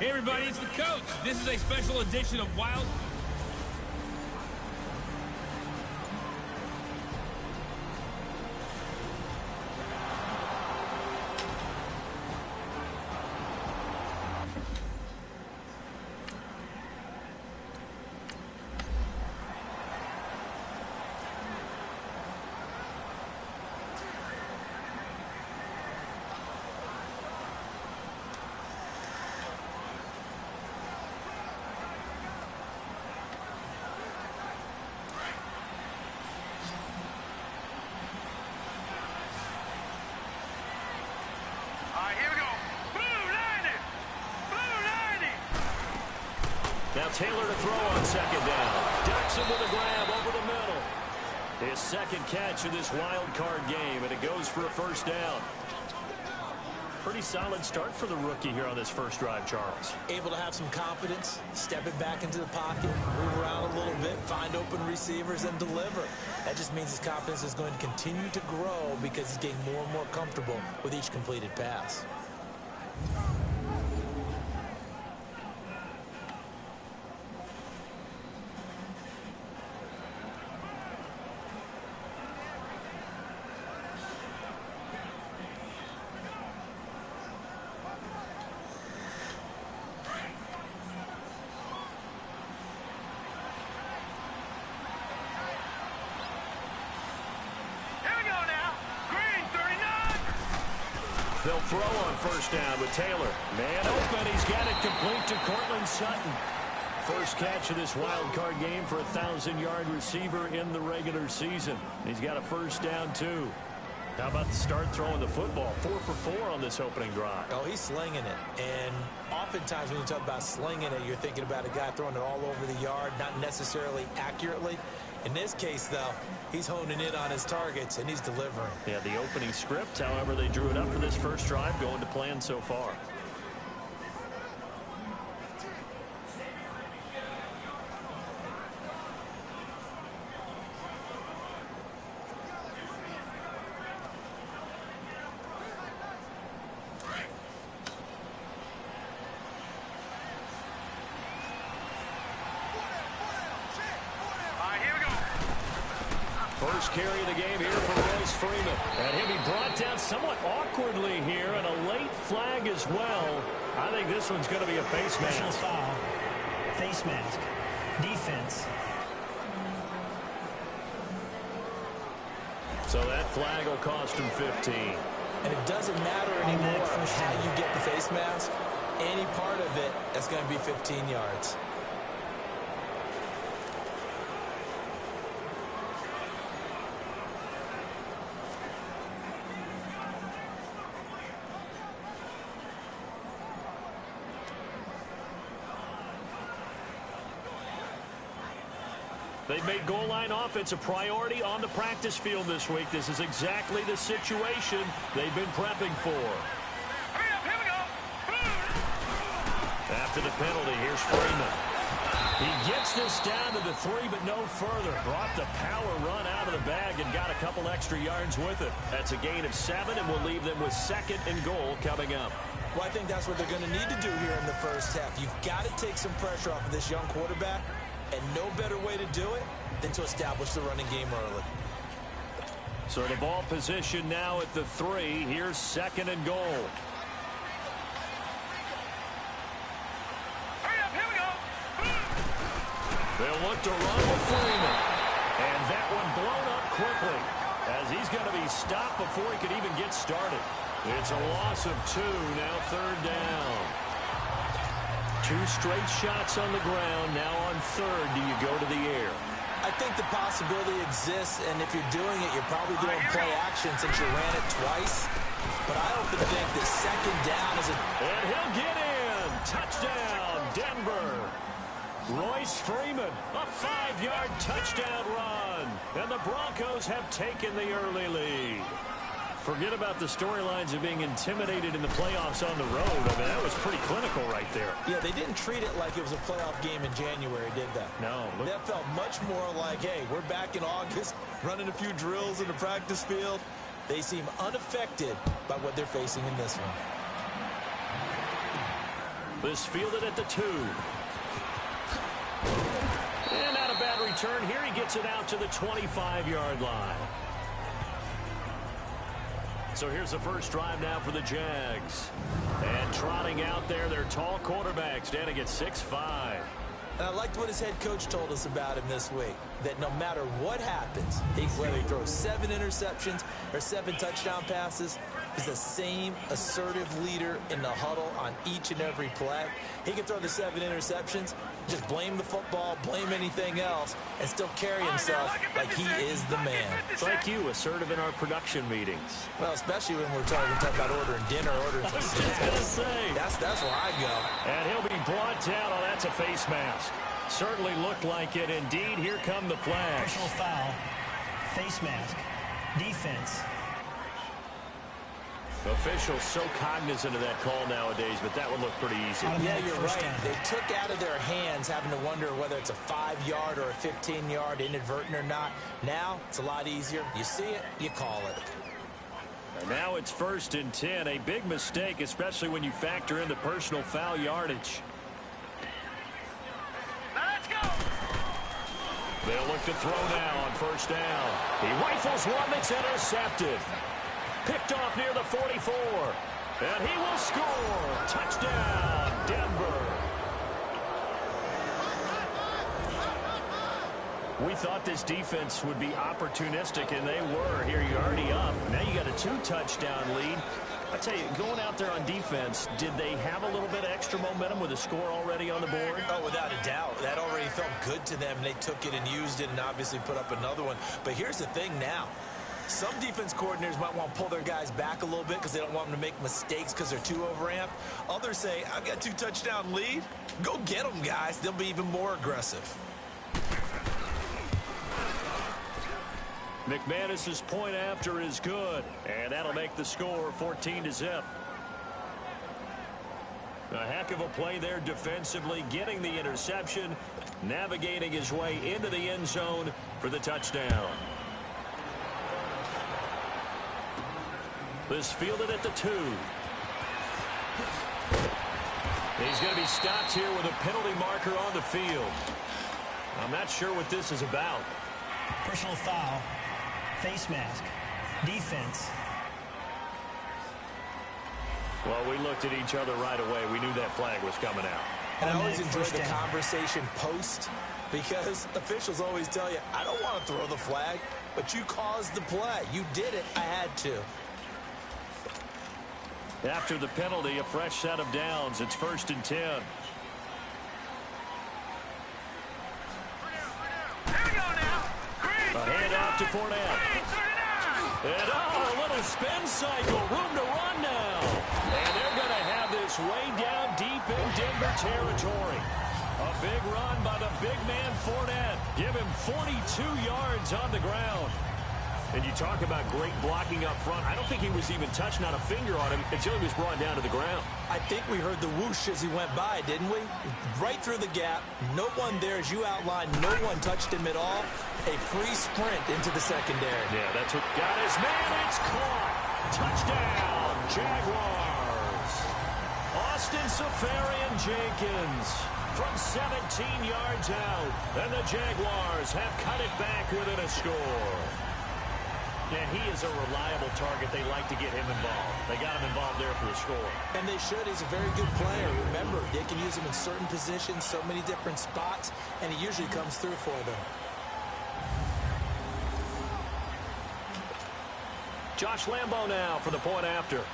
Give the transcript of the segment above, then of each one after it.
Hey everybody, it's the coach. This is a special edition of Wild. Now Taylor to throw on second down. Ducks him with a grab over the middle. His second catch of this wild card game, and it goes for a first down. Pretty solid start for the rookie here on this first drive, Charles. Able to have some confidence, stepping back into the pocket, move around a little bit, find open receivers, and deliver. That just means his confidence is going to continue to grow because he's getting more and more comfortable with each completed pass. They'll throw on first down with Taylor. Man open. He's got it complete to Cortland Sutton. First catch of this wild card game for a 1,000-yard receiver in the regular season. He's got a first down, too. How about the start throwing the football? 4 for 4 on this opening drive. Oh, he's slinging it. And oftentimes when you talk about slinging it, you're thinking about a guy throwing it all over the yard, not necessarily accurately. In this case, though, he's honing in on his targets, and he's delivering. Yeah, the opening script, however, they drew it up for this first drive, going to plan so far. First carry of the game here for Royce Freeman. And he'll be brought down somewhat awkwardly here, and a late flag as well. I think this one's going to be a face mask. Personal foul. Face mask. Defense. So that flag will cost him 15. And it doesn't matter anymore how you get the face mask. Any part of it, that's going to be 15 yards. They've made goal line offense a priority on the practice field this week. This is exactly the situation they've been prepping for. Hurry up, here we go. After the penalty, here's Freeman. He gets this down to the 3, but no further. Brought the power run out of the bag and got a couple extra yards with it. That's a gain of 7, and we'll leave them with 2nd and goal coming up. Well, I think that's what they're going to need to do here in the first half. You've got to take some pressure off of this young quarterback. And no better way to do it than to establish the running game early. So the ball position now at the 3. Here's 2nd and goal. Hurry up, here we go. They'll look to run with Freeman. And that one blown up quickly as he's going to be stopped before he could even get started. It's a loss of 2, now 3rd down. 2 straight shots on the ground. Now on 3rd, do you go to the air? I think the possibility exists, and if you're doing it, you're probably doing play action since you ran it twice. But I don't think that 2nd down is a... And he'll get in. Touchdown, Denver. Royce Freeman, a 5-yard touchdown run. And the Broncos have taken the early lead. Forget about the storylines of being intimidated in the playoffs on the road. I mean, that was pretty clinical right there. Yeah, they didn't treat it like it was a playoff game in January, did they? No. That felt much more like, hey, we're back in August, running a few drills in the practice field. They seem unaffected by what they're facing in this one. This fielded at the 2. And not a bad return here. He gets it out to the 25-yard line. So here's the first drive now for the Jags. And trotting out there, their tall quarterback standing at 6'5". And I liked what his head coach told us about him this week, that no matter what happens, whether he throws 7 interceptions or 7 touchdown passes, he's the same assertive leader in the huddle on each and every play. He can throw the 7 interceptions, just blame the football, blame anything else, and still carry himself like he is the man. It's like you, assertive in our production meetings. Well, especially when we're talking about ordering dinner, ordering some snacks. That's where I go. And he'll be brought down. Oh, that's a face mask. Certainly looked like it. Indeed, here come the flags. Personal foul. Face mask. Defense. Officials so cognizant of that call nowadays, but that would look pretty easy. Yeah, you're right. They took out of their hands having to wonder whether it's a 5-yard or a 15-yard, inadvertent or not. Now, it's a lot easier. You see it, you call it. And now it's 1st and 10. A big mistake, especially when you factor in the personal foul yardage. Let's go. They'll look to throw now on 1st down. He rifles one that's intercepted. Picked off near the 44. And he will score. Touchdown, Denver. We thought this defense would be opportunistic, and they were. Here you're already up. Now you got a 2-touchdown lead. I tell you, going out there on defense, did they have a little bit of extra momentum with a score already on the board? Oh, without a doubt. That already felt good to them. They took it and used it and obviously put up another one. But here's the thing now. Some defense coordinators might want to pull their guys back a little bit because they don't want them to make mistakes because they're too overamped. Others say, I've got 2-touchdown lead. Go get them, guys. They'll be even more aggressive. McManus's point after is good, and that'll make the score 14-0. A heck of a play there defensively, getting the interception, navigating his way into the end zone for the touchdown. This fielded at the 2. He's going to be stopped here with a penalty marker on the field. I'm not sure what this is about. Personal foul. Face mask. Defense. Well, we looked at each other right away. We knew that flag was coming out. And I always enjoy the conversation post because officials always tell you, I don't want to throw the flag, but you caused the play. You did it. I had to. After the penalty, a fresh set of downs. It's 1st and 10. Here we go now. Green, A handoff to Fournette. 39. And a little spin cycle. Room to run now. And they're going to have this way down deep in Denver territory. A big run by the big man Fournette. Give him 42 yards on the ground. And you talk about great blocking up front. I don't think he was even touched, not a finger on him, until he was brought down to the ground. I think we heard the whoosh as he went by, didn't we? Right through the gap. No one there, as you outlined, no one touched him at all. A free sprint into the secondary. Yeah, that's what got his man. It's caught. Touchdown, Jaguars. Austin Seferian-Jenkins from 17 yards out. And the Jaguars have cut it back within a score. And he is a reliable target. They like to get him involved. They got him involved there for the score. And they should. He's a very good player. Remember, they can use him in certain positions, so many different spots, and he usually comes through for them. Josh Lambo now for the point after.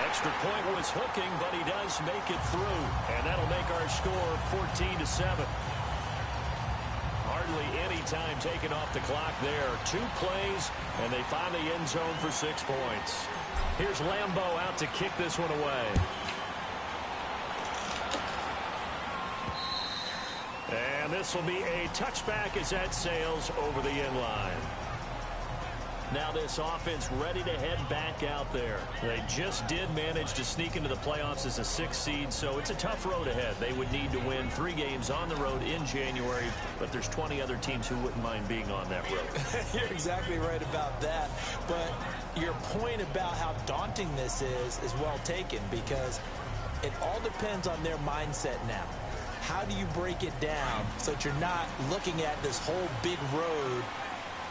Extra point was hooking, but he does make it through. And that'll make our score 14-7. Hardly any time taken off the clock there. 2 plays, and they find the end zone for 6 points. Here's Lambo out to kick this one away. And this will be a touchback as that sails over the end line. Now this offense ready to head back out there. They just did manage to sneak into the playoffs as a 6th seed, so it's a tough road ahead. They would need to win 3 games on the road in January, but there's 20 other teams who wouldn't mind being on that road. You're exactly right about that, but your point about how daunting this is well taken, because it all depends on their mindset now. How do you break it down so that you're not looking at this whole big road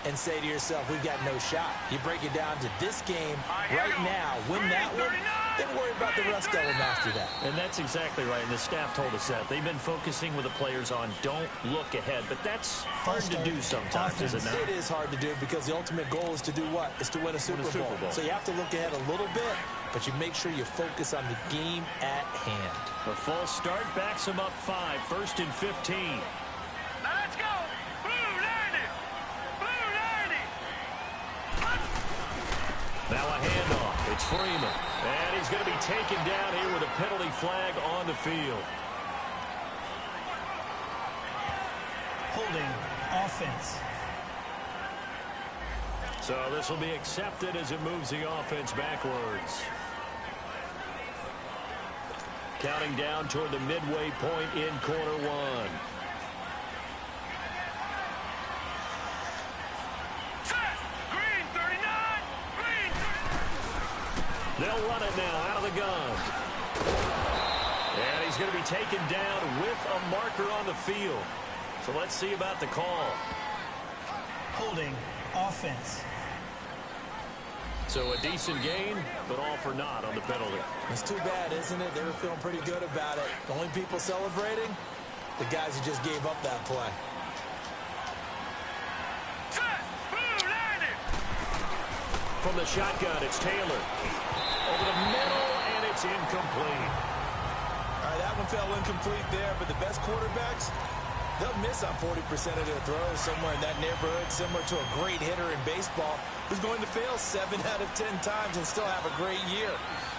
and say to yourself, we've got no shot? You break it down to this game right now, win that one, then worry about the rest of them after that. And that's exactly right, and the staff told us that. They've been focusing with the players on don't look ahead, but that's hard to do sometimes, is it not? It is hard to do because the ultimate goal is to do what? Is to win a Super Bowl. So you have to look ahead a little bit, but you make sure you focus on the game at hand. The false start backs them up 5, 1st and 15. Now let's go. Blue 90. Blue 90. Now a handoff. It's Freeman. And he's going to be taken down here with a penalty flag on the field. Holding offense. So this will be accepted as it moves the offense backwards. Counting down toward the midway point in quarter 1. Set. Green 39. Green 39. They'll run it now out of the gun. And he's going to be taken down with a marker on the field. So let's see about the call. Holding offense. So a decent gain, but all for naught on the penalty. It's too bad, isn't it? They were feeling pretty good about it. The only people celebrating, the guys who just gave up that play. Set. Blue 90. From the shotgun, it's Taylor. Over the middle, and it's incomplete. All right, that one fell incomplete there, but the best quarterbacks, they'll miss on 40% of their throws somewhere in that neighborhood, similar to a great hitter in baseball who's going to fail 7 out of 10 times and still have a great year.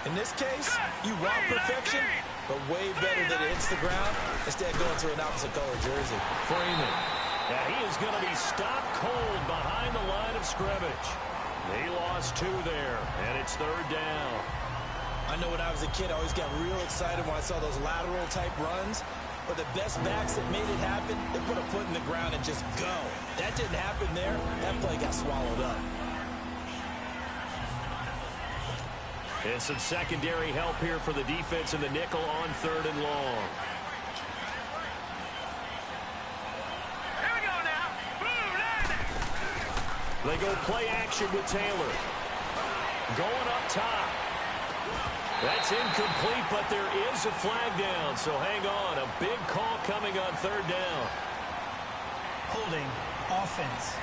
In this case, you want perfection, but way better that it hits the ground instead of going to an opposite color jersey. Freeman. Now he is going to be stopped cold behind the line of scrimmage. He lost 2 there, and it's 3rd down. I know when I was a kid, I always got real excited when I saw those lateral-type runs. But the best backs that made it happen, they put a foot in the ground and just go. That didn't happen there. That play got swallowed up. And some secondary help here for the defense in the nickel on 3rd and long. Here we go now. Blue 90. They go play action with Taylor. Going up top. That's incomplete, but there is a flag down, so hang on. A big call coming on 3rd down. Holding offense.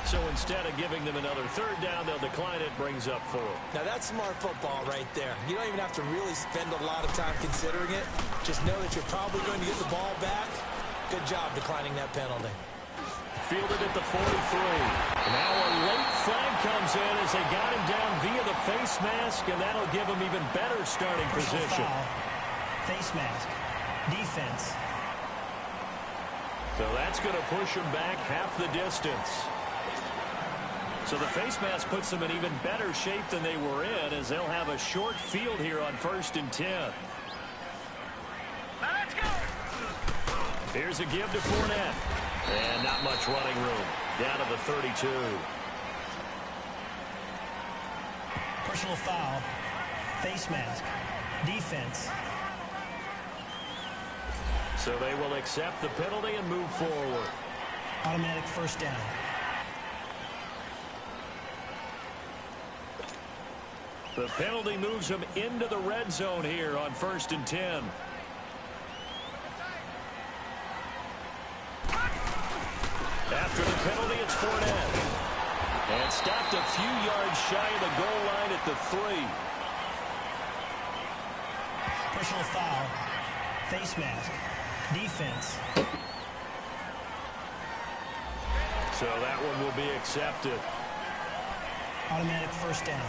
So instead of giving them another 3rd down, they'll decline it, brings up 4. Now, that's smart football right there. You don't even have to really spend a lot of time considering it. Just know that you're probably going to get the ball back. Good job declining that penalty. Fielded at the 43. Now a late flag comes in as they got him down via the face mask, and that'll give him even better starting position. Foul. Face mask. Defense. So that's going to push him back half the distance. So the face mask puts them in even better shape than they were in, as they'll have a short field here on 1st and 10. Now let's go. Here's a give to Fournette. And not much running room. Down to the 32. Personal foul. Face mask. Defense. So they will accept the penalty and move forward. Automatic 1st down. The penalty moves them into the red zone here on 1st and 10. After the penalty, it's Fournette. And stopped a few yards shy of the goal line at the 3. Personal foul. Face mask. Defense. So that one will be accepted. Automatic 1st down.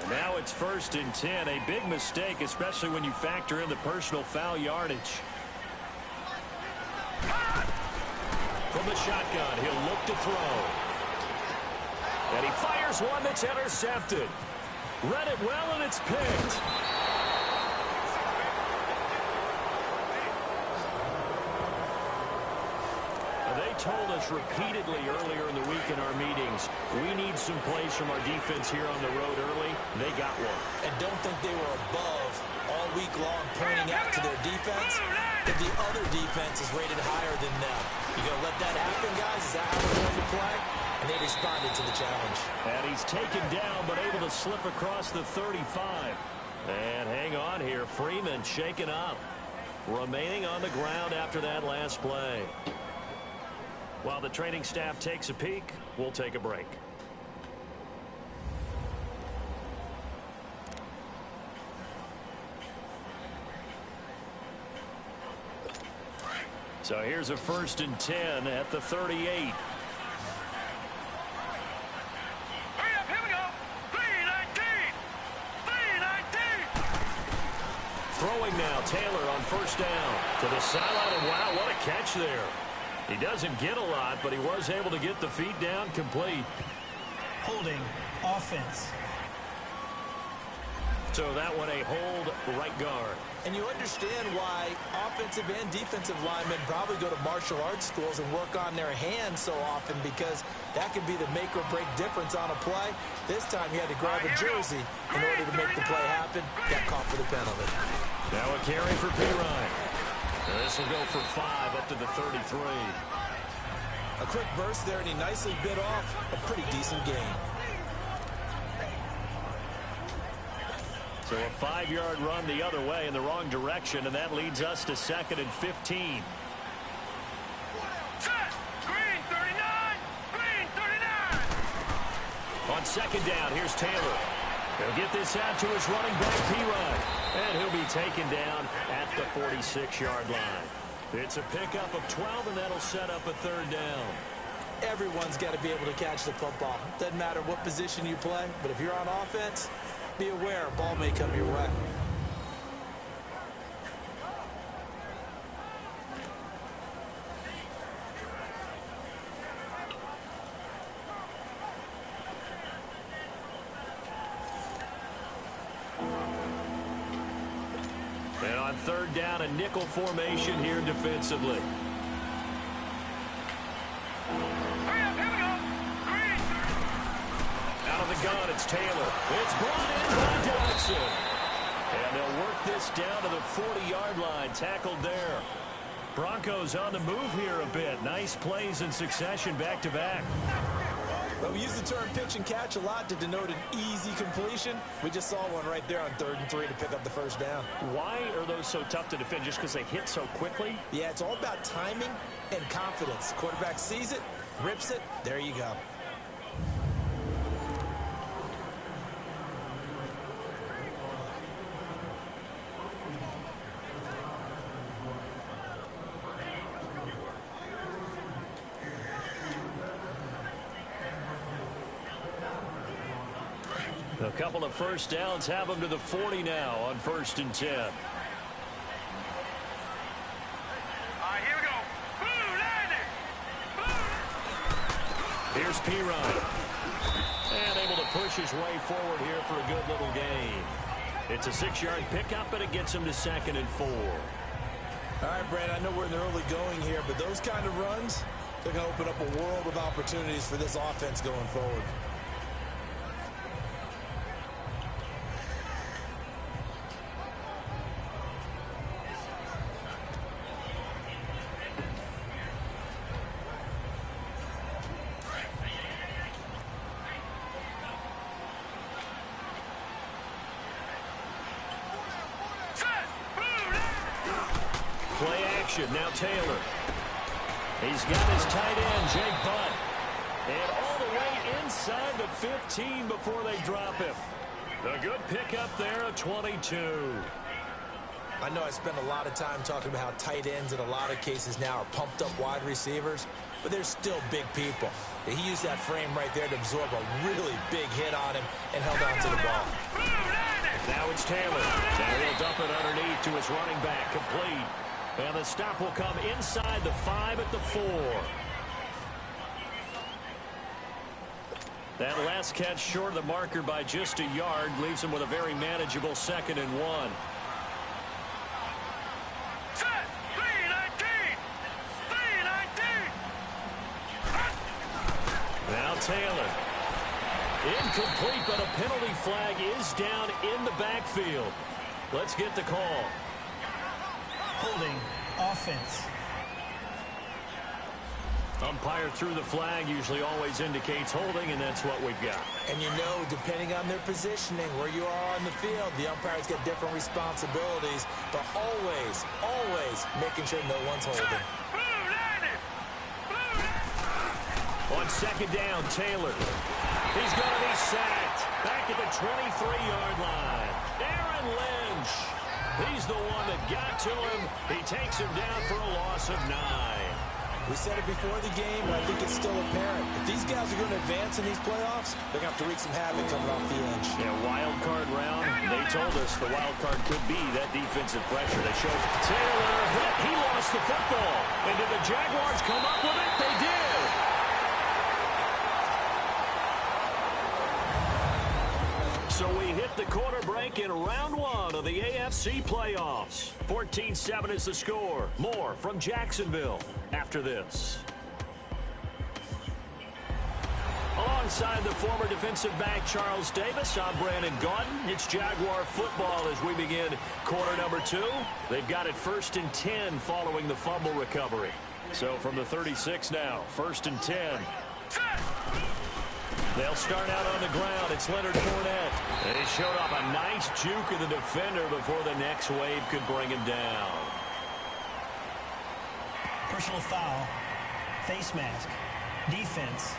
Now it's 1st and 10. A big mistake, especially when you factor in the personal foul yardage. From the shotgun, he'll look to throw. And he fires one that's intercepted. Read it well, and it's picked. They told us repeatedly earlier in the week in our meetings, we need some plays from our defense here on the road early. They got one. And don't think they were above all week long pointing out to their defense if the other defense is rated higher than them. You going to let that happen, guys? Is that how we're going to play? And they responded to the challenge. And he's taken down, but able to slip across the 35. And hang on here. Freeman shaken up. Remaining on the ground after that last play. While the training staff takes a peek, we'll take a break. So here's a 1st and 10 at the 38. Hurry up, here we go. 3-19. 3-19. Throwing now, Taylor on 1st down. To the sideline, and wow, what a catch there. He doesn't get a lot, but he was able to get the feet down complete. Holding offense. So that one a hold right guard. And you understand why offensive and defensive linemen probably go to martial arts schools and work on their hands so often, because that can be the make or break difference on a play. This time he had to grab a jersey in order to make the play happen. Got caught for the penalty. Now a carry for P-Ryan. This will go for 5 up to the 33. A quick burst there, and he nicely bit off a pretty decent gain. So a 5-yard run the other way in the wrong direction, and that leads us to 2nd and 15. Set. Green 39. Green 39. On 2nd down, here's Taylor. He'll get this out to his running back, P-Ryan. And he'll be taken down at the 46-yard line. It's a pickup of 12, and that'll set up a 3rd down. Everyone's got to be able to catch the football. Doesn't matter what position you play, but if you're on offense, be aware a ball may come your way. And on 3rd down, a nickel formation here defensively. Hurry up, here we go. Green 30. Out of the gun, it's Taylor. It's brought in by Dodson. And they'll work this down to the 40-yard line. Tackled there. Broncos on the move here a bit. Nice plays in succession back-to-back. But we use the term pitch and catch a lot to denote an easy completion. We just saw one right there on 3rd and 3 to pick up the 1st down. Why are those so tough to defend? Just because they hit so quickly? Yeah, it's all about timing and confidence. Quarterback sees it, rips it, there you go. A couple of 1st downs have them to the 40 now on 1st and 10. All right, here we go. Blue landing. Blue. Here's P-Ryan. And able to push his way forward here for a good little gain. It's a 6-yard pickup, and it gets him to 2nd and 4. All right, Brad, I know we're in the early going here, but those kind of runs, they're going to open up a world of opportunities for this offense going forward. Play action, now Taylor. He's got his tight end, Jake Butt. And all the way inside the 15 before they drop him. A good pickup there, a 22. I know I spend a lot of time talking about how tight ends in a lot of cases now are pumped up wide receivers. but they're still big people. He used that frame right there to absorb a really big hit on him and held on to the ball. Now it's Taylor. Now he'll dump it underneath to his running back, complete. And the stop will come inside the 5 at the 4. That last catch short of the marker by just a yard leaves him with a very manageable 2nd and 1. Set. 3-19. 3-19. Now Taylor. Incomplete, but a penalty flag is down in the backfield. Let's get the call. Holding. Offense. Umpire threw the flag, usually always indicates holding, and that's what we've got. And you know, depending on their positioning, where you are on the field, the umpires get different responsibilities, but always, always making sure no one's holding. On 2nd down, Taylor. He's going to be sacked. Back at the 23-yard line. Aaron Lynch. He's the one that got to him. He takes him down for a loss of 9. We said it before the game, but I think it's still apparent. If these guys are going to advance in these playoffs, they're going to have to wreak some havoc coming off the edge. Yeah, wild card round. They told us the wild card could be that defensive pressure. They showed Taylor hit. He lost the football. And did the Jaguars come up with it? They did. So we hit the quarter break in round 1 of the AFC playoffs. 14-7 is the score. More from Jacksonville after this. Alongside the former defensive back Charles Davis, I'm Brandon Gaudin. It's Jaguar football as we begin quarter number 2. They've got it 1st and 10 following the fumble recovery. So from the 36 now, 1st and 10. They'll start out on the ground. It's Leonard Fournette. And he showed off a nice juke of the defender before the next wave could bring him down. Personal foul. Face mask. Defense.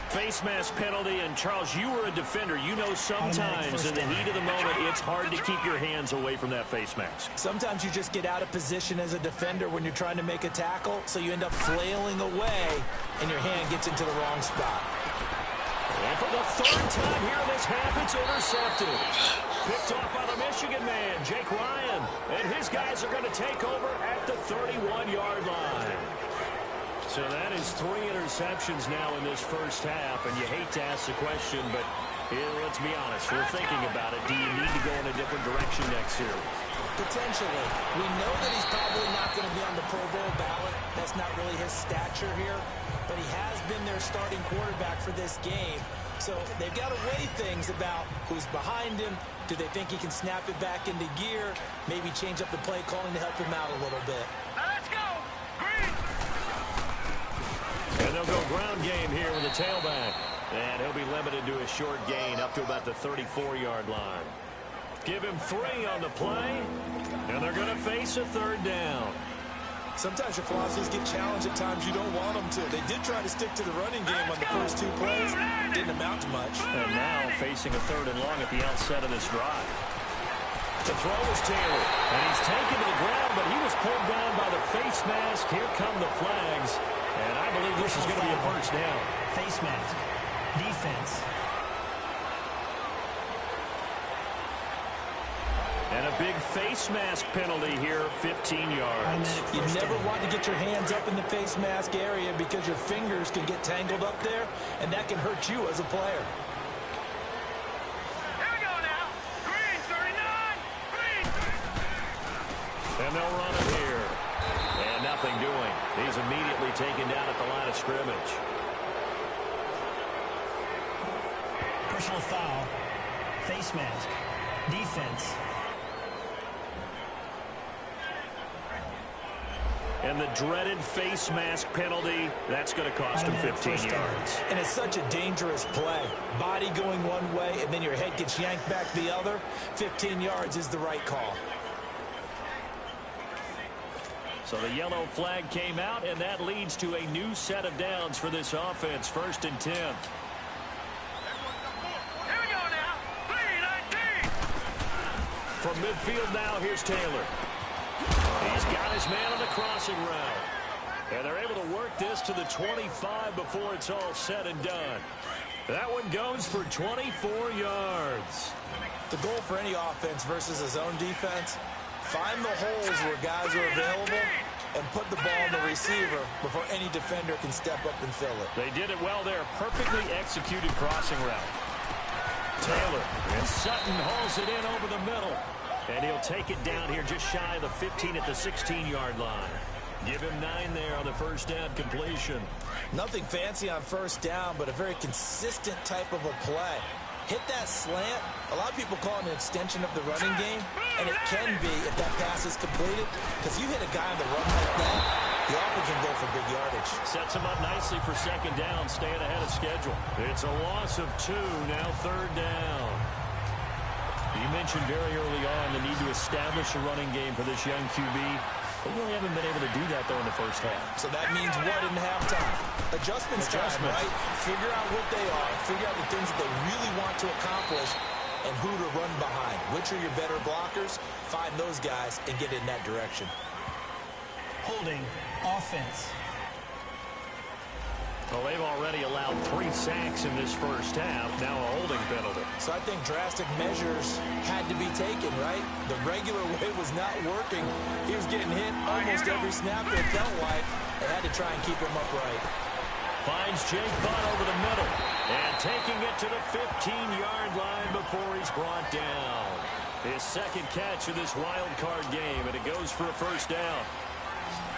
Face mask penalty, and Charles, you were a defender. You know sometimes in the heat of the moment, it's hard to keep your hands away from that face mask. Sometimes you just get out of position as a defender when you're trying to make a tackle, so you end up flailing away, and your hand gets into the wrong spot. And for the 3rd time here in this half, it's intercepted. Picked off by the Michigan man, Jake Ryan. And his guys are going to take over at the 31-yard line. So that is 3 interceptions now in this first half, and you hate to ask the question, but let's be honest, we're thinking about it. Do you need to go in a different direction next year? Potentially. We know that he's probably not going to be on the Pro Bowl ballot. That's not really his stature here, but he has been their starting quarterback for this game. So they've got to weigh things about who's behind him. Do they think he can snap it back into gear? Maybe change up the play calling to help him out a little bit. Let's go. Green. And they'll go ground game here with the tailback. And he'll be limited to a short gain up to about the 34-yard line. Give him 3 on the play, and they're going to face a 3rd down. Sometimes your philosophies get challenged at times you don't want them to. They did try to stick to the running game on the first 2 plays. Didn't amount to much. And now facing a 3rd and long at the outset of this drive. The throw is Taylor, and he's taken to the ground, but he was pulled down by the face mask. Here come the flags, and I believe this is going to be a 1st down. Face mask. Defense. And a big face mask penalty here, 15 yards. You never want to get your hands up in the face mask area because your fingers can get tangled up there, and that can hurt you as a player. Here we go now. Green, 39. Green. And they'll run it here. And nothing doing. He's immediately taken down at the line of scrimmage. Personal foul. Face mask. Defense. And the dreaded face mask penalty, that's going to cost him 15 yards. And it's such a dangerous play. Body going one way, and then your head gets yanked back the other. 15 yards is the right call. So the yellow flag came out, and that leads to a new set of downs for this offense. 1st and 10. Here we go now. 3-19. From midfield now, here's Taylor. He's got his man on the crossing route. And they're able to work this to the 25 before it's all said and done. That one goes for 24 yards. The goal for any offense versus a zone defense, find the holes where guys are available and put the ball in the receiver before any defender can step up and fill it. They did it well there. Perfectly executed crossing route. Taylor, and Sutton hauls it in over the middle. And he'll take it down here just shy of the 15 at the 16-yard line. Give him 9 there on the first down completion. Nothing fancy on first down, but a very consistent type of a play. Hit that slant. A lot of people call it an extension of the running game, and it can be if that pass is completed, because you hit a guy on the run like that, he often can go for big yardage. Sets him up nicely for second down, staying ahead of schedule. It's a loss of 2, now third down. You mentioned very early on the need to establish a running game for this young QB. They really haven't been able to do that, though, in the first half. So that means what in halftime? Adjustments time, right? Figure out what they are, figure out the things that they really want to accomplish, and who to run behind. Which are your better blockers? Find those guys and get in that direction. Holding offense. Well, they've already allowed 3 sacks in this first half. Now a holding penalty. So I think drastic measures had to be taken, right? The regular way was not working. He was getting hit almost every snap, it felt like. They had to try and keep him upright. Finds Jake Butt over the middle. And taking it to the 15-yard line before he's brought down. His second catch of this wild card game, and it goes for a first down.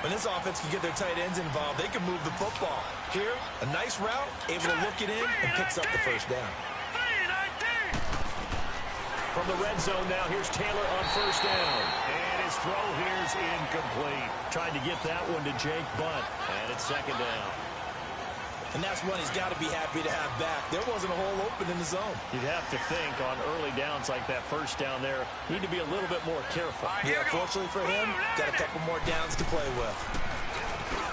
When this offense can get their tight ends involved, they can move the football. Here, a nice route, able to look it in, and picks up the first down. From the red zone now, here's Taylor on first down. And his throw here's incomplete. Tried to get that one to Jake Butt, and it's second down. And that's one he's got to be happy to have back. There wasn't a hole open in the zone. You'd have to think on early downs like that first down there, need to be a little bit more careful. Yeah, fortunately for him, got a couple more downs to play with.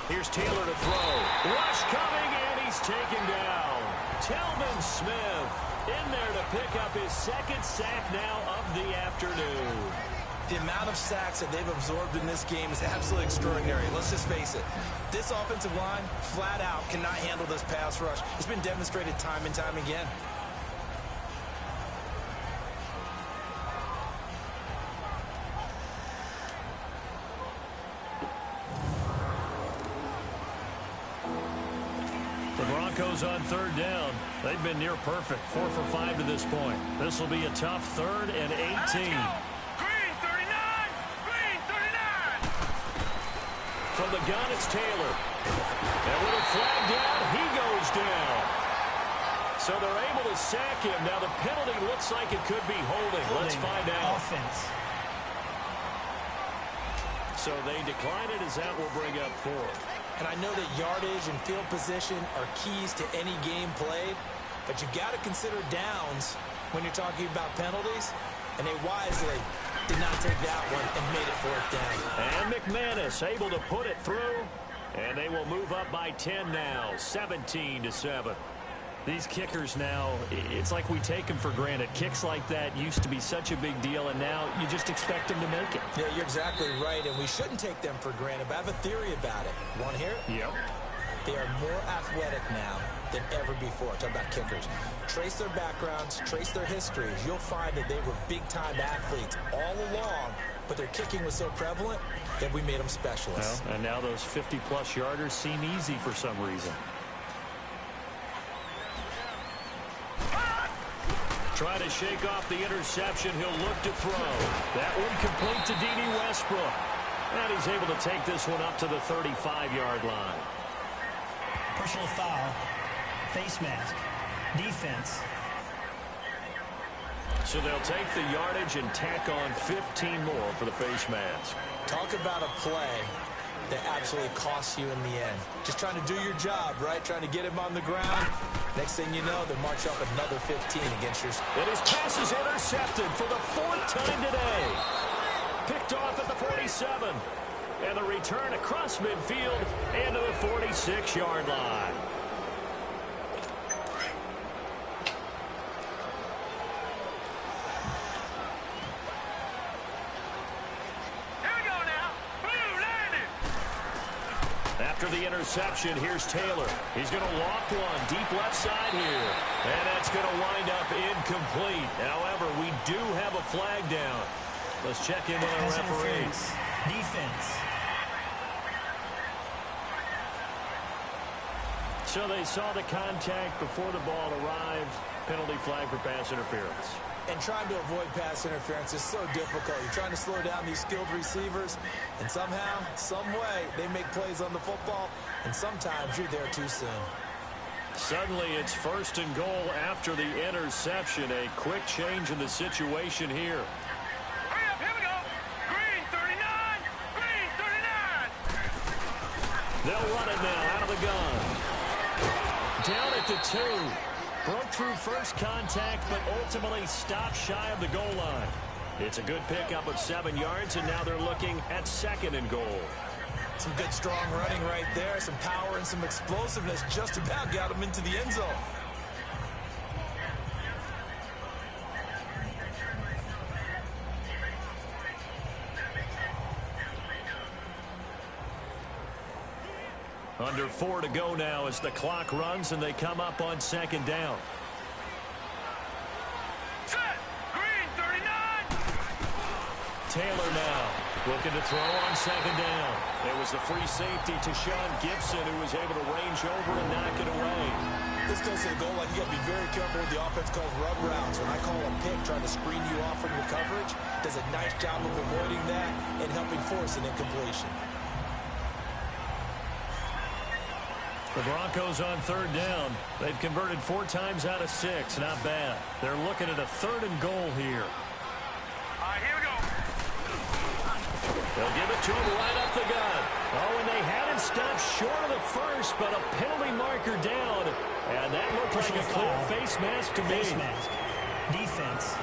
Here's Taylor to throw. Rush coming, and he's taken down. Telvin Smith in there to pick up his second sack now of the afternoon. The amount of sacks that they've absorbed in this game is absolutely extraordinary. Let's just face it. This offensive line, flat out, cannot handle this pass rush. It's been demonstrated time and time again. The Broncos on third down. They've been near perfect. 4 for 5 to this point. This will be a tough 3rd and 18. From the gun, it's Taylor. And with a flag down, he goes down. So they're able to sack him. Now the penalty looks like it could be holding. Let's find out. Offense. So they decline it as that will bring up 4. And I know that yardage and field position are keys to any game played, but you got to consider downs when you're talking about penalties, and they wisely did not take that one and made it 4th down. And McManus able to put it through, and they will move up by 10 now, 17-7. These kickers now, it's like we take them for granted. Kicks like that used to be such a big deal, and now you just expect them to make it. Yeah, you're exactly right, and we shouldn't take them for granted, but I have a theory about it. Want to hear it? Yep. They are more athletic now than ever before. Talk about kickers. Trace their backgrounds, trace their histories. You'll find that they were big-time athletes all along, but their kicking was so prevalent that we made them specialists. Well, and now those 50-plus yarders seem easy for some reason. Trying to shake off the interception. He'll look to throw. That one complete to D.D. Westbrook. And he's able to take this one up to the 35-yard line. Personal foul. Face mask. Defense. So they'll take the yardage and tack on 15 more for the face mask. Talk about a play that absolutely costs you in the end. Just trying to do your job, right? Trying to get him on the ground. Next thing you know, they march up another 15 against your... And his pass is intercepted for the 4th time today. Picked off at the 47. And the return across midfield and to the 46-yard line. After the interception, here's Taylor. He's going to loft one deep left side here. And that's going to wind up incomplete. However, we do have a flag down. Let's check in with our referees. Defense. So they saw the contact before the ball arrived. Penalty flag for pass interference. And trying to avoid pass interference is so difficult. You're trying to slow down these skilled receivers, and somehow, some way, they make plays on the football, and sometimes you're there too soon. Suddenly, it's 1st and goal after the interception. A quick change in the situation here. Hurry up, here we go. Green 39, green 39. They'll run it now out of the gun. Down at the 2. Broke through first contact, but ultimately stopped shy of the goal line. It's a good pickup of 7 yards, and now they're looking at 2nd and goal. Some good, strong running right there. Some power and some explosiveness just about got him into the end zone. Under 4 to go now as the clock runs and they come up on 2nd down. Set. Green 39. Taylor now looking to throw on 2nd down. It was the free safety to Sean Gibson who was able to range over and knock it away. This goes to the goal line. You got to be very careful with the offense called rub routes. When I call a pick trying to screen you off from your coverage, does a nice job of avoiding that and helping force an incompletion. The Broncos on 3rd down. They've converted 4 times out of 6. Not bad. They're looking at a 3rd and goal here. All right, here we go. They'll give it to him right up the gut. Oh, and they had him stopped short of the first, but a penalty marker down. And that looked like a clear face mask to me. Face mask. Defense.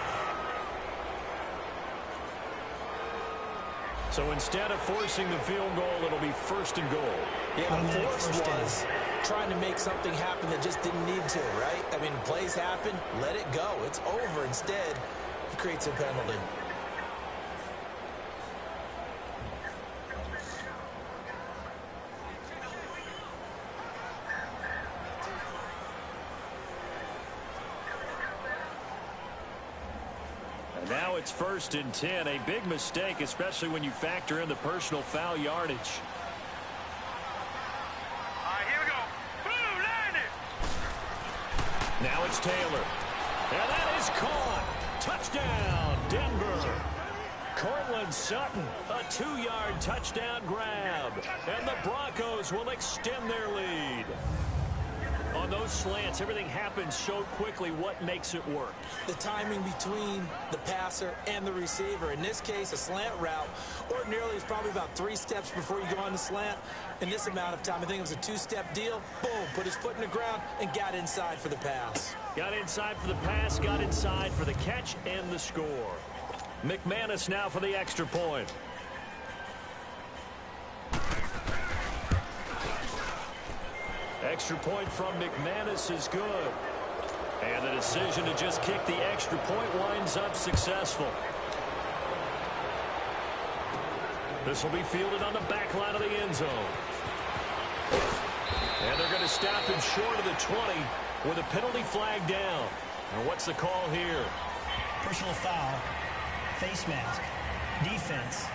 So instead of forcing the field goal, it'll be 1st and goal. Yeah, the force was trying to make something happen that just didn't need to, right? I mean, plays happen, let it go. It's over. Instead, it creates a penalty. Now it's 1st and 10. A big mistake, especially when you factor in the personal foul yardage. All right, here we go. Blue, line it. Now it's Taylor. And that is caught. Touchdown, Denver. Cortland Sutton, a 2-yard touchdown grab. And the Broncos will extend their lead. On those slants, everything happens so quickly. What makes it work? The timing between the passer and the receiver. In this case, a slant route ordinarily is probably about 3 steps before you go on the slant. In this amount of time, I think it was a 2-step deal. Boom, put his foot in the ground and got inside for the pass. Got inside for the pass, got inside for the catch and the score. McManus now for the extra point. Extra point from McManus is good. And the decision to just kick the extra point winds up successful. This will be fielded on the back line of the end zone. And they're going to stop him short of the 20 with a penalty flag down. And what's the call here? Personal foul. Face mask. Defense.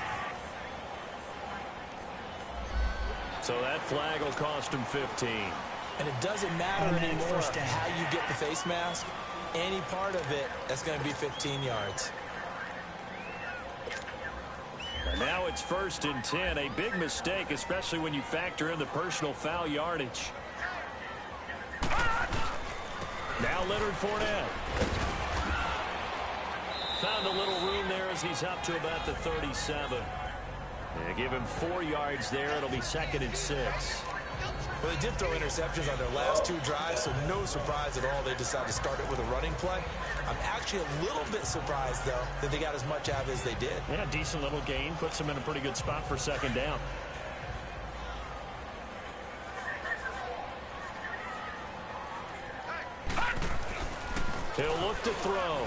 So that flag will cost him 15. And it doesn't matter anymore how you get the face mask. Any part of it, that's going to be 15 yards. And now it's 1st and 10. A big mistake, especially when you factor in the personal foul yardage. Now Leonard Fournette. Found a little room there as he's up to about the 37. They give him 4 yards there. It'll be 2nd and 6. Well, they did throw interceptions on their last 2 drives, so no surprise at all they decided to start it with a running play. I'm actually a little bit surprised, though, that they got as much out of it as they did. Yeah, decent little gain. Puts them in a pretty good spot for 2nd down. He'll look to throw.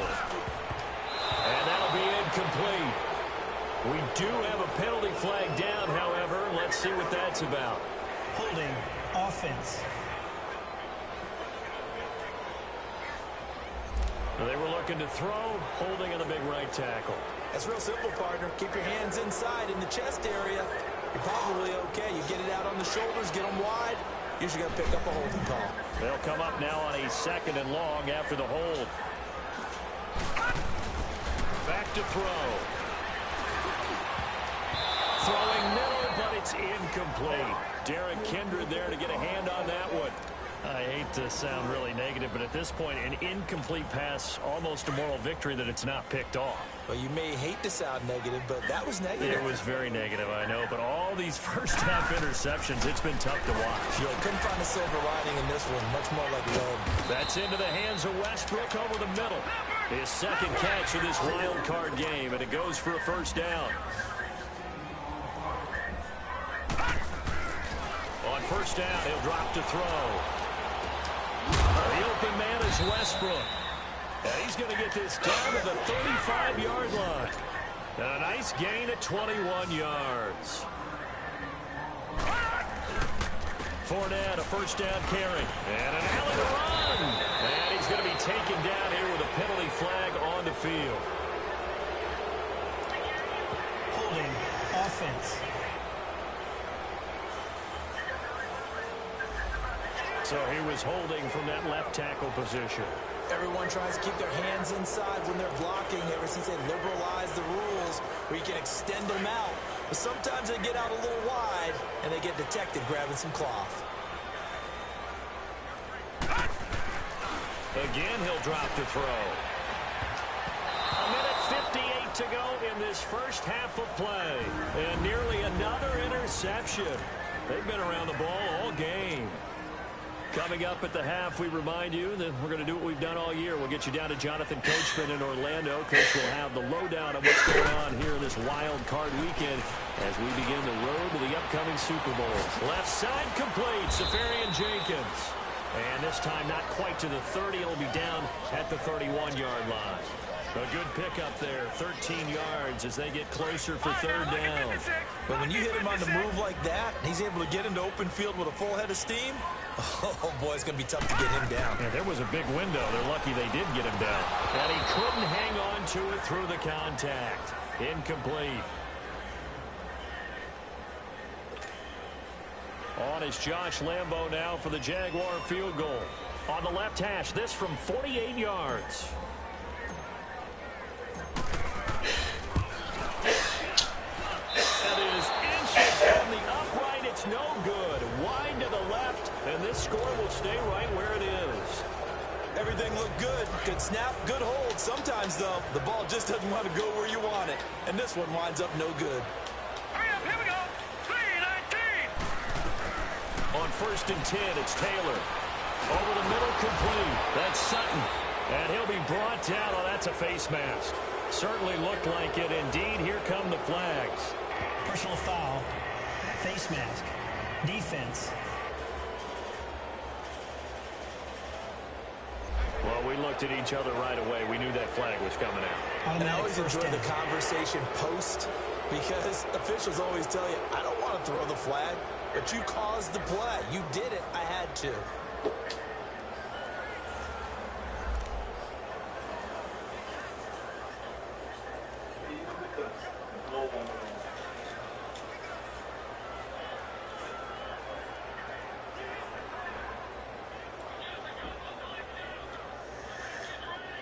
And that'll be incomplete. We do have a penalty flag down, however. Let's see what that's about. Holding. Offense. They were looking to throw, holding on the big right tackle. That's real simple, partner. Keep your hands inside in the chest area. You're probably okay. You get it out on the shoulders, get them wide. Usually going to pick up a holding call. They'll come up now on a 2nd and long after the hold. Back to throw. Throwing middle, but it's incomplete. Derek Kindred there to get a hand on that one. I hate to sound really negative, but at this point, an incomplete pass, almost a moral victory that it's not picked off. Well, you may hate to sound negative, but that was negative. It was very negative, I know, but all these first-half interceptions, it's been tough to watch. You couldn't find a silver lining in this one, much more like lead. That's into the hands of Westbrook over the middle. His 2nd catch of this wild card game, and it goes for a 1st down. On 1st down, he'll drop to throw. The open man is Westbrook. And he's going to get this down to the 35-yard line. And a nice gain at 21 yards. Fournette, a 1st down carry. And an alley to run. And he's going to be taken down here with a penalty flag on the field. Holding. Offense. So he was holding from that left tackle position. Everyone tries to keep their hands inside when they're blocking ever since they liberalized the rules where you can extend them out. But sometimes they get out a little wide and they get detected grabbing some cloth. Again, he'll drop to throw. A minute 58 to go in this first half of play. And nearly another interception. They've been around the ball all game. Coming up at the half, we remind you that we're going to do what we've done all year. We'll get you down to Jonathan Coachman in Orlando. Coach will have the lowdown on what's going on here this wild card weekend as we begin the road to the upcoming Super Bowl. Left side complete, Safarian Jenkins. And this time not quite to the 30. It'll be down at the 31-yard line. A good pickup there, 13 yards as they get closer for 3rd down. But when you hit him on the move like that, he's able to get into open field with a full head of steam. Oh, boy, it's going to be tough to get him down. Yeah, there was a big window. They're lucky they did get him down. And he couldn't hang on to it through the contact. Incomplete. On is Josh Lambo now for the Jaguar field goal. On the left hash, this from 48 yards. That is inches from the upright. It's no good. Wide to the left, and this score will stay right where it is. Everything looked good. Good snap, good hold. Sometimes, though, the ball just doesn't want to go where you want it. And this one winds up no good. Hurry up, here we go. 3-19. On 1st and 10, it's Taylor. Over the middle, complete. That's Sutton. And he'll be brought down. Oh, that's a face mask. Certainly looked like it. Indeed, here come the flags. Personal foul. Face mask. Defense. Well, we looked at each other right away. We knew that flag was coming out. And I always enjoy the conversation post because officials always tell you, I don't want to throw the flag, but you caused the play. You did it. I had to.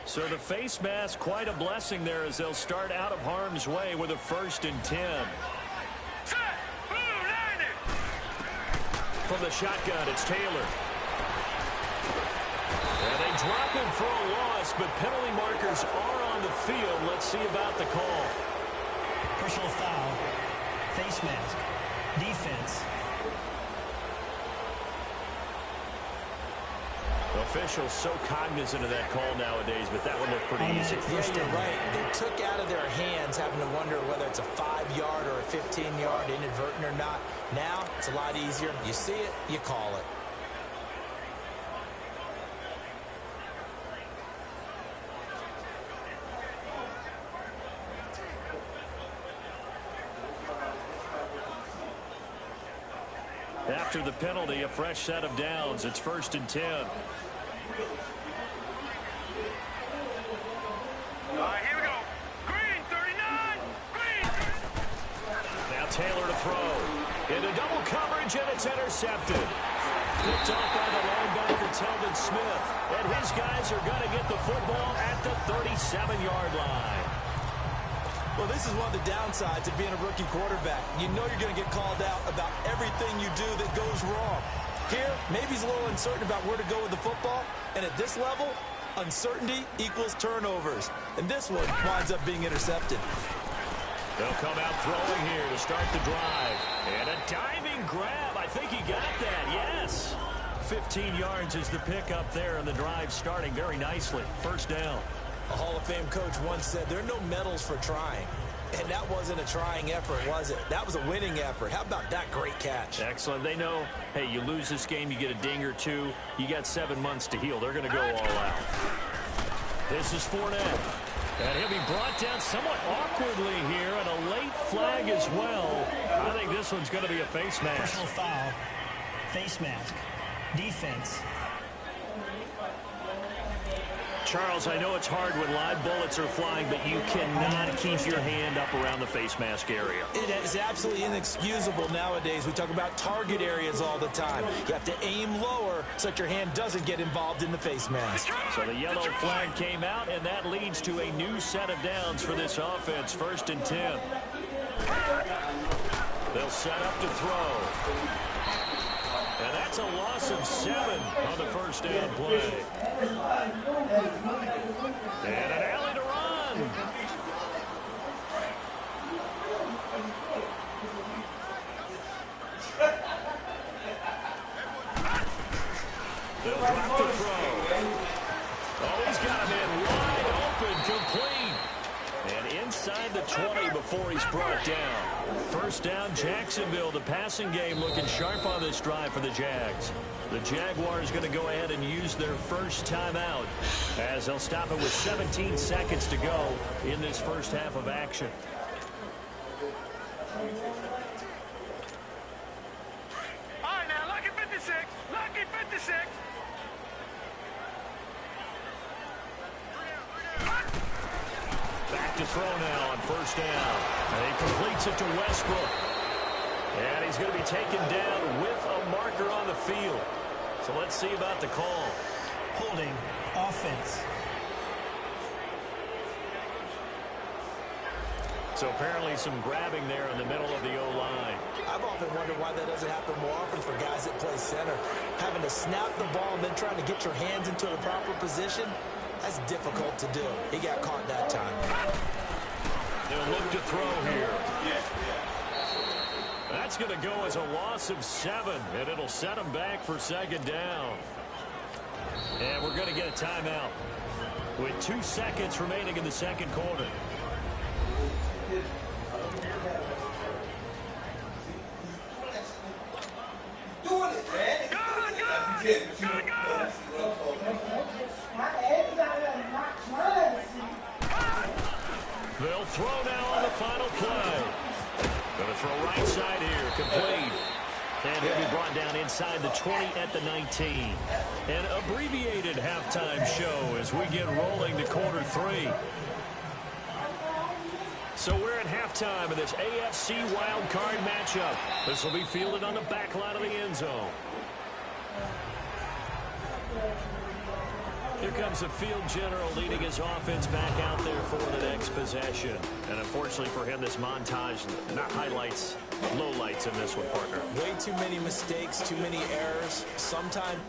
So the face mask, quite a blessing there as they'll start out of harm's way with a 1st and 10. Set. Blue 90. From the shotgun, it's Taylor. And they drop him for a loss, but penalty markers are on the field. Let's see about the call. Personal foul. Face mask. Defense. Officials so cognizant of that call nowadays, but that one looked pretty easy. Yeah, you're right. They took out of their hands having to wonder whether it's a 5-yard or a 15-yard inadvertent or not. Now, it's a lot easier. You see it, you call it. After the penalty, a fresh set of downs. It's 1st and 10. All right, here we go. Green, 39. Green. Now Taylor to throw. Into double coverage, and it's intercepted. Picked off by the linebacker, Telvin Smith. And his guys are going to get the football at the 37-yard line. Well, this is one of the downsides of being a rookie quarterback. You know you're going to get called out about everything you do that goes wrong. Here, maybe he's a little uncertain about where to go with the football. And at this level, uncertainty equals turnovers. And this one winds up being intercepted. They'll come out throwing here to start the drive. And a diving grab. I think he got that, yes. 15 yards is the pickup there, and the drive starting very nicely. 1st down. A Hall of Fame coach once said there are no medals for trying. And that wasn't a trying effort, was it? That was a winning effort. How about that great catch? Excellent. They know, hey, you lose this game, you get a ding or two. You got 7 months to heal. They're going to go all out. This is Fournette. And he'll be brought down somewhat awkwardly here, and a late flag as well. I think this one's going to be a face mask. Personal foul. Face mask. Defense. Charles, I know it's hard when live bullets are flying, but you cannot keep your hand up around the face mask area. It is absolutely inexcusable nowadays. We talk about target areas all the time. You have to aim lower so that your hand doesn't get involved in the face mask. So the yellow flag came out, and that leads to a new set of downs for this offense. 1st and 10. They'll set up to throw. And that's a loss of 7 on the 1st down play. And an alley to run. They'll drop the throw. Oh, he's got a man wide open, complete. And inside the 20 before he's brought down. 1st down, Jacksonville. The passing game looking sharp on this drive for the Jags. The Jaguars going to go ahead and use their first timeout as they'll stop it with 17 seconds to go in this first half of action. All right, now, lucky 56. Lucky 56. Back to throw now on 1st down. And he completes it to Westbrook. And he's going to be taken down with a marker on the field. So let's see about the call. Holding. Offense. So apparently some grabbing there in the middle of the O-line. I've often wondered why that doesn't happen more often for guys that play center. Having to snap the ball and then trying to get your hands into the proper position, that's difficult to do. He got caught that time. They'll look to throw here. That's going to go as a loss of 7, and it'll set them back for 2nd down. And we're going to get a timeout with 2 seconds remaining in the 2nd quarter. Doing it, man. Good. They'll throw now on the final play. Going to throw right side here, complete. And he'll be brought down inside the 20 at the 19. An abbreviated halftime show as we get rolling to quarter 3. So we're at halftime of this AFC wildcard matchup. This will be fielded on the back line of the end zone. Here comes the field general leading his offense back out there for the next possession. And unfortunately for him, this montage, not highlights, lowlights in this one, partner. Way too many mistakes, too many errors. Sometimes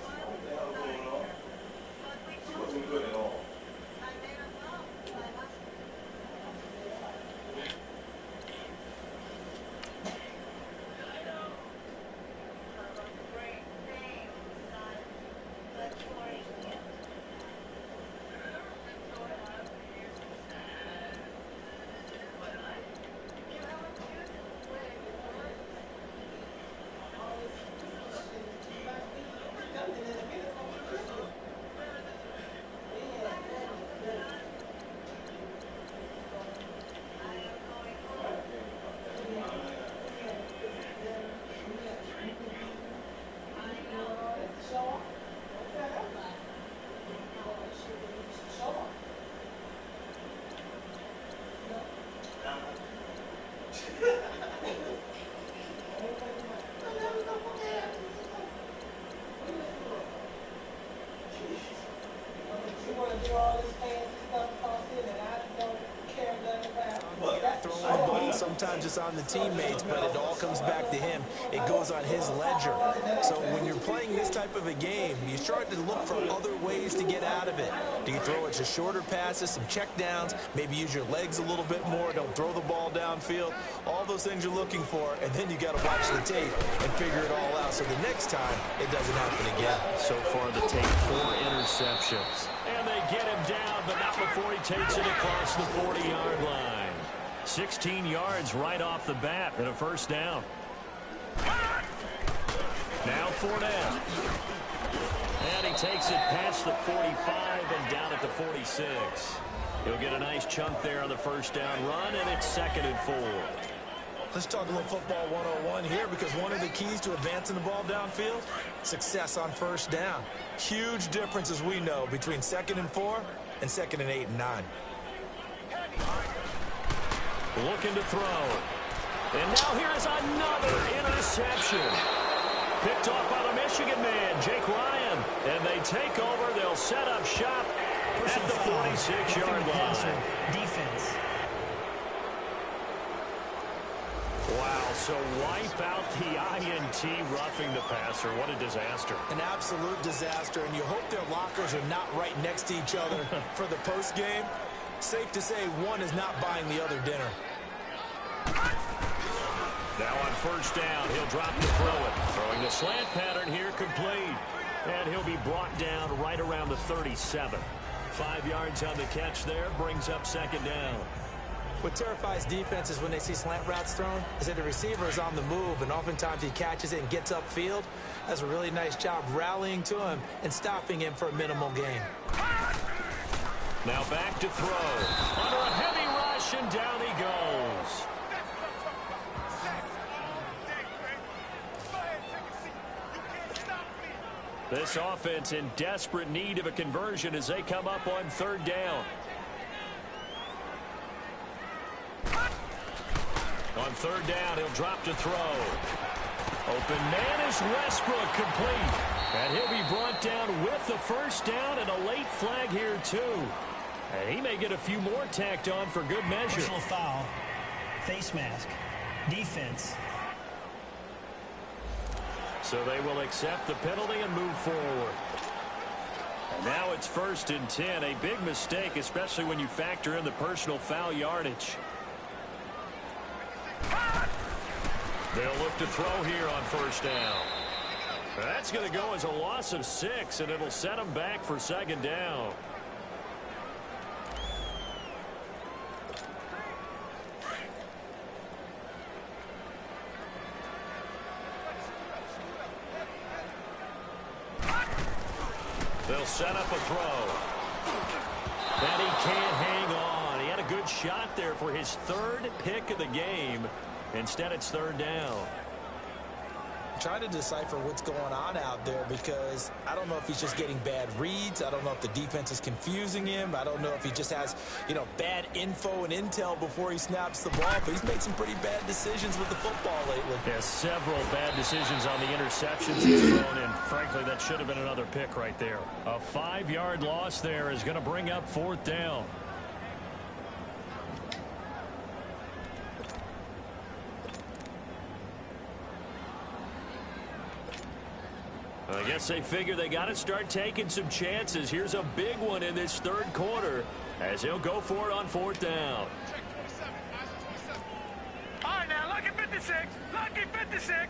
Sometimes it's on the teammates, but it all comes back to him. It goes on his ledger. So when you're playing this type of a game, you start to look for other ways to get out of it. Do you throw it to shorter passes, some check downs, maybe use your legs a little bit more, don't throw the ball downfield, all those things you're looking for, and then you got to watch the tape and figure it all out so the next time it doesn't happen again. So far the tape, 4 interceptions. And they get him down, but not before he takes it across the 40-yard line. 16 yards right off the bat and a first down. Now Fournette. And he takes it past the 45 and down at the 46. He'll get a nice chunk there on the first down run, and it's 2nd and 4. Let's talk a little football 101 here, because one of the keys to advancing the ball downfield, success on first down. Huge difference, as we know, between 2nd and 4 and 2nd and 8 and 9. Looking to throw. And now here's another interception. Picked off by the Michigan man, Jake Ryan. And they take over. They'll set up shop at the 46-yard line. Defense. Wow, so wipe out the INT roughing the passer. What a disaster. An absolute disaster, and you hope their lockers are not right next to each other for the postgame. Safe to say one is not buying the other dinner. Now on first down, he'll drop to throw it. Throwing the slant pattern here, complete. And he'll be brought down right around the 37. 5 yards on the catch there, brings up 2nd down. What terrifies defenses when they see slant routes thrown is that the receiver is on the move, and oftentimes he catches it and gets upfield. Does a really nice job rallying to him and stopping him for a minimal gain. Now back to throw. Under a heavy rush, and down he goes. This offense in desperate need of a conversion as they come up on 3rd down. On 3rd down, he'll drop to throw. Open man is Westbrook, complete. And he'll be brought down with the first down, and a late flag here, too. And he may get a few more tacked on for good measure. Personal foul. Face mask. Defense. So they will accept the penalty and move forward. And now it's 1st and 10. A big mistake, especially when you factor in the personal foul yardage. They'll look to throw here on first down. That's going to go as a loss of 6, and it'll set them back for 2nd down. They'll set up a throw. And he can't hang on. He had a good shot there for his 3rd pick of the game. Instead, it's 3rd down. I'm trying to decipher what's going on out there, because I don't know if he's just getting bad reads. I don't know if the defense is confusing him. I don't know if he just has, bad info and intel before he snaps the ball. But he's made some pretty bad decisions with the football lately. Yeah, several bad decisions on the interceptions he's thrown, and frankly, that should have been another pick right there. A 5-yard loss there is going to bring up 4th down. I guess they figure they got to start taking some chances. Here's a big one in this 3rd quarter as he'll go for it on 4th down. All right, now, lucky 56. Lucky 56.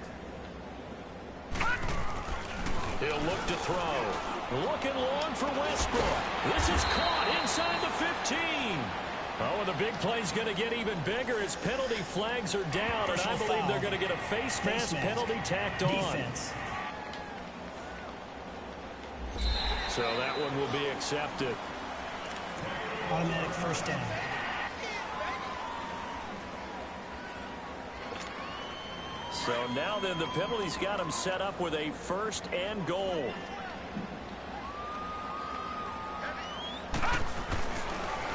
He'll look to throw. Looking long for Westbrook. This is caught inside the 15. Oh, and the big play's going to get even bigger as penalty flags are down, and I believe they're going to get a face mask penalty tacked on. Defense. So that one will be accepted. Automatic first down. So now then the penalty's got him set up with a 1st and goal.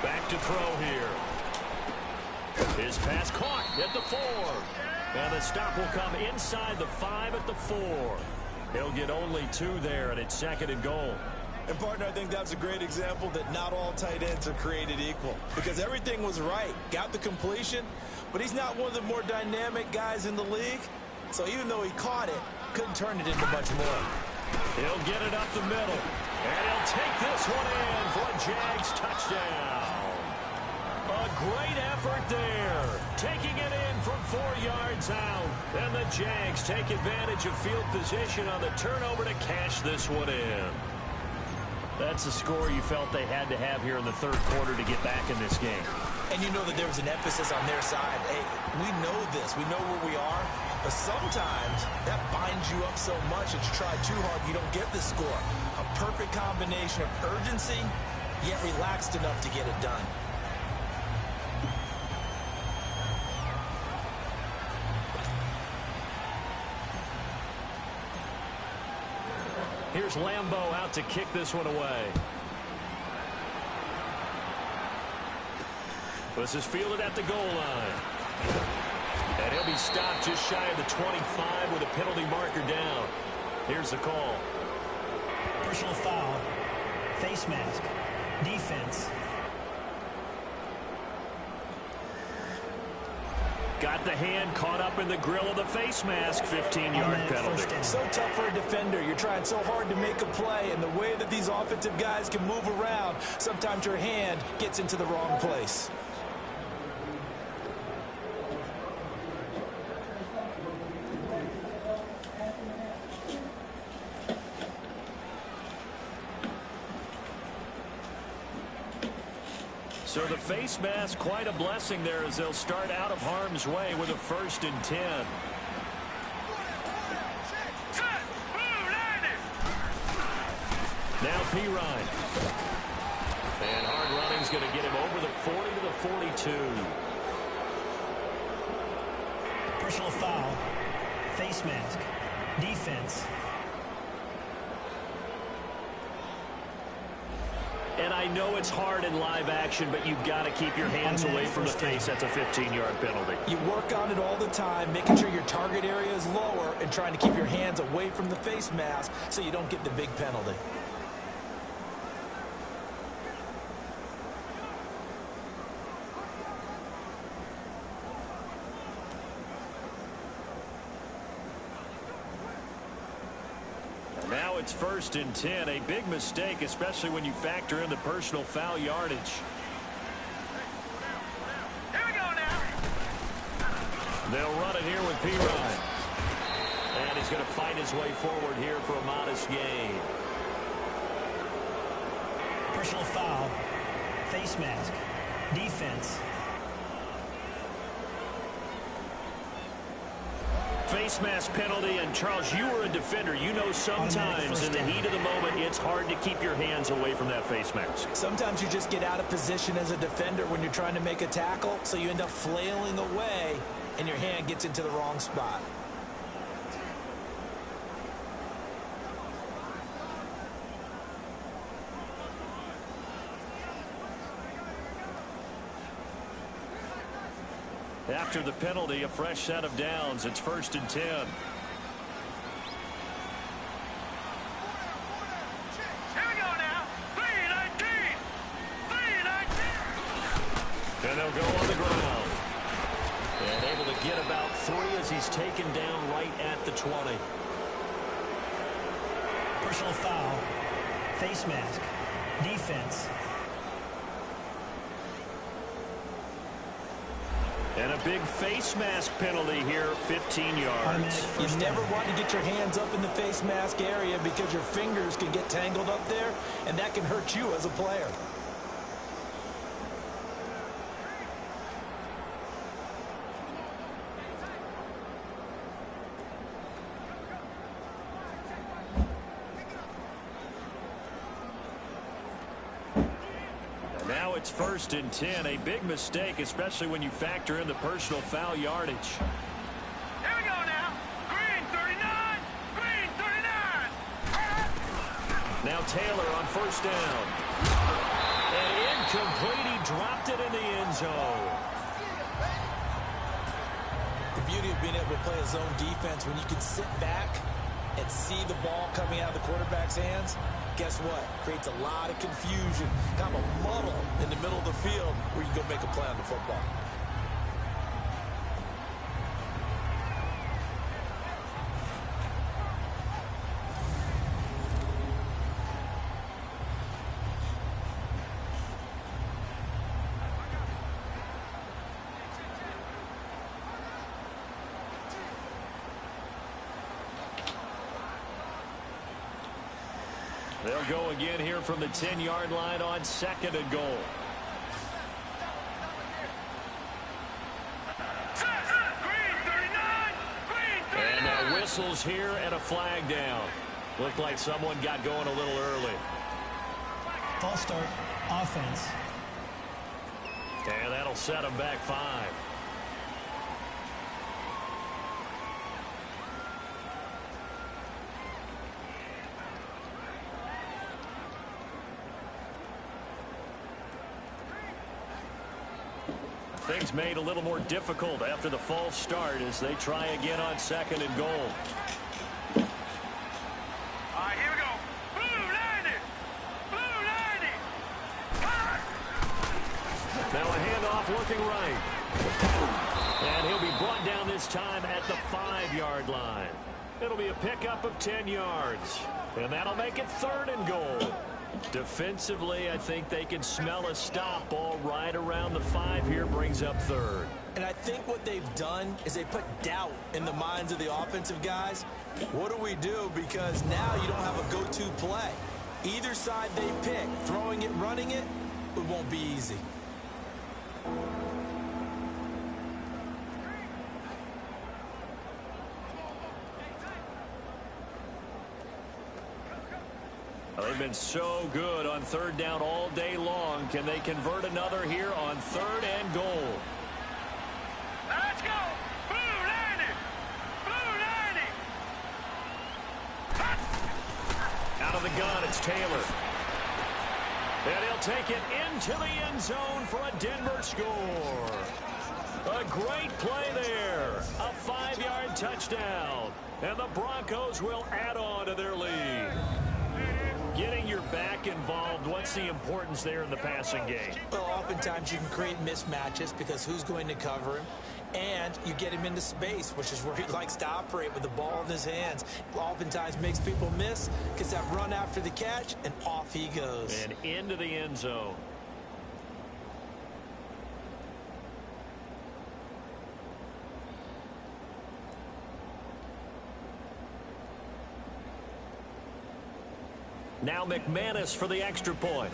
Back to throw here. His pass caught at the 4. And the stop will come inside the 5 at the 4. He'll get only 2 there, and it's 2nd and goal. And, partner, I think that's a great example that not all tight ends are created equal. Because everything was right. Got the completion, but he's not one of the more dynamic guys in the league. So even though he caught it, couldn't turn it into much more. He'll get it up the middle. And he'll take this one in for a Jags touchdown. A great effort there. Taking it in from 4 yards out. And the Jags take advantage of field position on the turnover to cash this one in. That's a score you felt they had to have here in the third quarter to get back in this game. And you know that there was an emphasis on their side. Hey, we know this. We know where we are. But sometimes that binds you up so much that you try too hard, you don't get the score. A perfect combination of urgency, yet relaxed enough to get it done. Here's Lambeau out to kick this one away. This is fielded at the goal line. And he'll be stopped just shy of the 25 with a penalty marker down. Here's the call. Personal foul. Face mask. Defense. Got the hand caught up in the grill of the face mask. 15-yard penalty. So tough for a defender. You're trying so hard to make a play, and the way that these offensive guys can move around, sometimes your hand gets into the wrong place. So the face mask, quite a blessing there as they'll start out of harm's way with a 1st and 10. Now Pirine. And hard running's going to get him over the 40 to the 42. Personal foul. Face mask. Defense. And I know it's hard in live action, but you've got to keep your hands away from the face. That's a 15-yard penalty. You work on it all the time, making sure your target area is lower and trying to keep your hands away from the face mask so you don't get the big penalty. Now it's 1st and 10. A big mistake, especially when you factor in the personal foul yardage. Here we go now. They'll run it here with Pirine. And he's going to fight his way forward here for a modest gain. Personal foul. Face mask. Defense. Face mask penalty, and Charles, you were a defender. You know sometimes in the heat of the moment, it's hard to keep your hands away from that face mask. Sometimes you just get out of position as a defender when you're trying to make a tackle, so you end up flailing away, and your hand gets into the wrong spot. After the penalty, a fresh set of downs. It's 1st and 10. Here we go now. 3-19. 3-19. And they'll go on the ground. And able to get about 3 as he's taken down right at the 20. Personal foul. Face mask. Defense. And a big face mask penalty here, 15 yards. You never want to get your hands up in the face mask area because your fingers can get tangled up there, and that can hurt you as a player. Now it's 1st and 10. A big mistake, especially when you factor in the personal foul yardage. Here we go now. Green 39. Green 39. Now Taylor on 1st down. And incomplete. He dropped it in the end zone. The beauty of being able to play a zone defense when you can sit back and see the ball coming out of the quarterback's hands, guess what? Creates a lot of confusion, kind of a muddle in the middle of the field where you can go make a play on the football. They'll go again here from the 10-yard line on 2nd and goal. And whistles here and a flag down. Looked like someone got going a little early. False start, offense. And that'll set them back 5. Things made a little more difficult after the false start as they try again on 2nd and goal. All right, here we go. Blue 90. Blue 90. Now a handoff looking right. And he'll be brought down this time at the 5-yard line. It'll be a pickup of 10 yards. And that'll make it 3rd and goal. Defensively, I think they can smell a stop ball right around the 5 here, brings up 3rd. And I think what they've done is they put doubt in the minds of the offensive guys. What do we do? Because now you don't have a go-to play. Either side they pick, throwing it, running it, it won't be easy. They've been so good on 3rd down all day long. Can they convert another here on 3rd and goal? Let's go. Blue 90. Blue 90. Out of the gun, it's Taylor. And he'll take it into the end zone for a Denver score. A great play there. A 5-yard touchdown. And the Broncos will add on to their lead. Getting your back involved, what's the importance there in the passing game? Well, oftentimes you can create mismatches because who's going to cover him? And you get him into space, which is where he likes to operate with the ball in his hands. Oftentimes makes people miss, gets that run after the catch, and off he goes. And into the end zone. Now McManus for the extra point.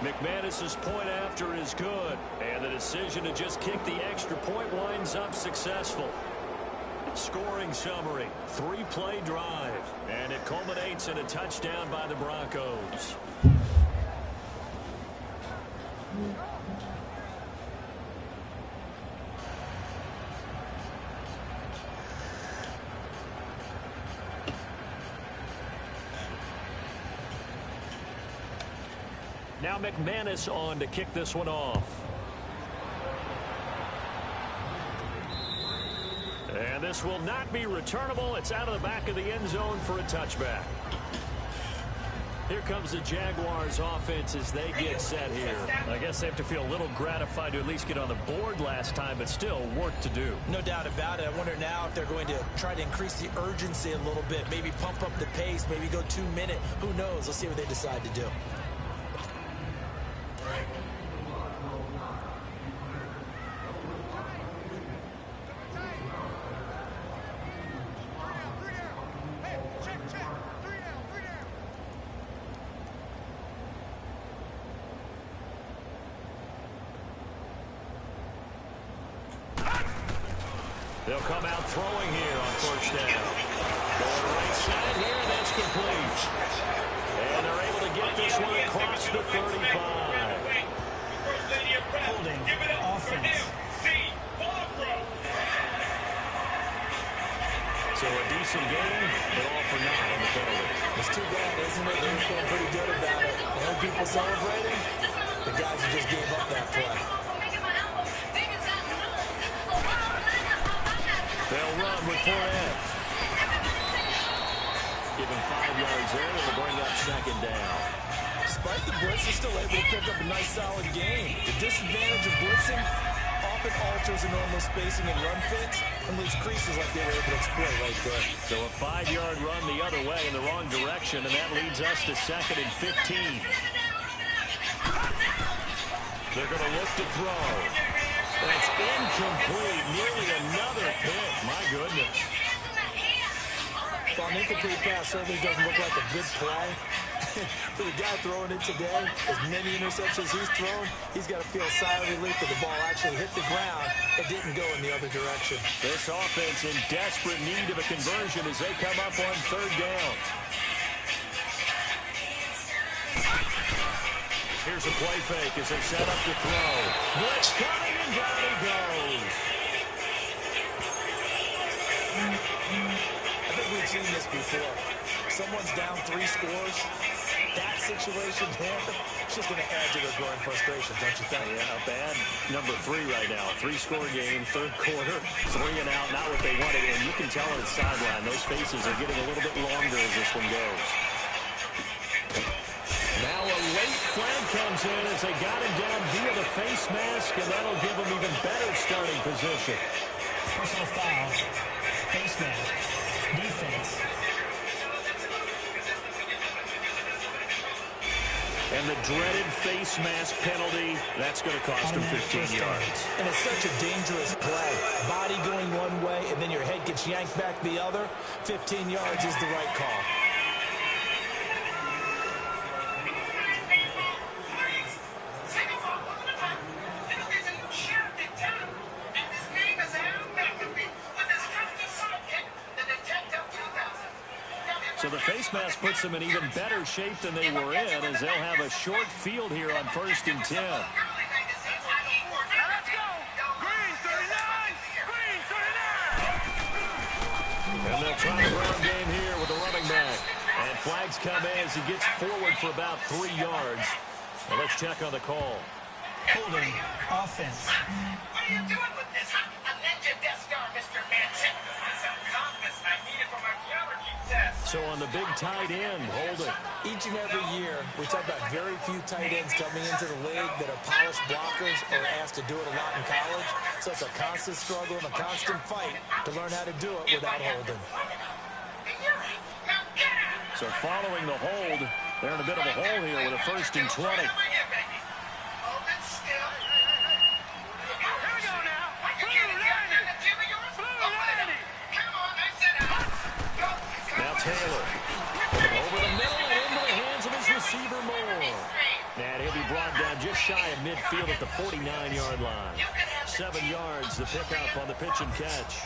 McManus's point after is good. And the decision to just kick the extra point winds up successful. Scoring summary, 3-play drive. And it culminates in a touchdown by the Broncos. Now McManus on to kick this one off. And this will not be returnable. It's out of the back of the end zone for a touchback. Here comes the Jaguars offense as they get set here. I guess they have to feel a little gratified to at least get on the board last time, but still work to do. No doubt about it. I wonder now if they're going to try to increase the urgency a little bit, maybe pump up the pace, maybe go 2-minute. Who knows? Let's see what they decide to do. They'll come out throwing here on 1st down. Going right side here, and that's complete. And they're able to get this one across the 35. Holding, offense. So a decent game, but all for naught on the penalty. It's too bad, isn't it? They're feeling pretty good about it. And people celebrating, the guys who just gave up that play. They'll run with 4 ends. Give him 5 yards there, and it'll bring up second down. Despite the blitz, he's still able to pick up a nice, solid gain. The disadvantage of blitzing often alters the normal spacing and run fits and leaves creases like they were able to exploit right there. So a 5-yard run the other way in the wrong direction, and that leads us to 2nd and 15. They're going to look to throw. That's incomplete. Nearly another pick. My goodness. Well, an incomplete pass certainly doesn't look like a good play. For the guy throwing it today, as many interceptions he's thrown, he's got to feel a sigh of relief that the ball actually hit the ground and didn't go in the other direction. This offense in desperate need of a conversion as they come up on 3rd down. Here's a play fake as they set up to throw. Blitz coming, and down he goes. I think we've seen this before. Someone's down 3 scores. That situation there, it's just going to add to their growing frustration, don't you think? Yeah, bad number 3 right now. 3-score game, 3rd quarter, 3 and out, not what they wanted. And you can tell on the sideline, those faces are getting a little bit longer as this one goes. Now a late flag comes in as they got him down via the face mask, and that'll give him even better starting position. Personal foul. Face mask. Defense. And the dreaded face mask penalty, that's going to cost him 15 yards. And it's such a dangerous play. Body going one way, and then your head gets yanked back the other. 15 yards is the right call. So the face mask puts them in even better shape than they were in as they'll have a short field here on 1st and 10. Now let's go! Green 39! Green 39! And they'll try the ground game here with the running back. And flags come in as he gets forward for about 3 yards. Now let's check on the call. Holding. Offense. What are you doing with this? A ninja Death Star, Mr. Manson. Some confidence I needed for my geology test. So on the big tight end, holding. Each and every year, we talk about very few tight ends coming into the league that are polished blockers or asked to do it a lot in college. So it's a constant struggle and a constant fight to learn how to do it without holding. So following the hold, they're in a bit of a hole here with a 1st and 20. Now Taylor. Over the middle and into the hands of his receiver Moore. And he'll be brought down just shy of midfield at the 49-yard line. 7 yards, the pickup on the pitch and catch.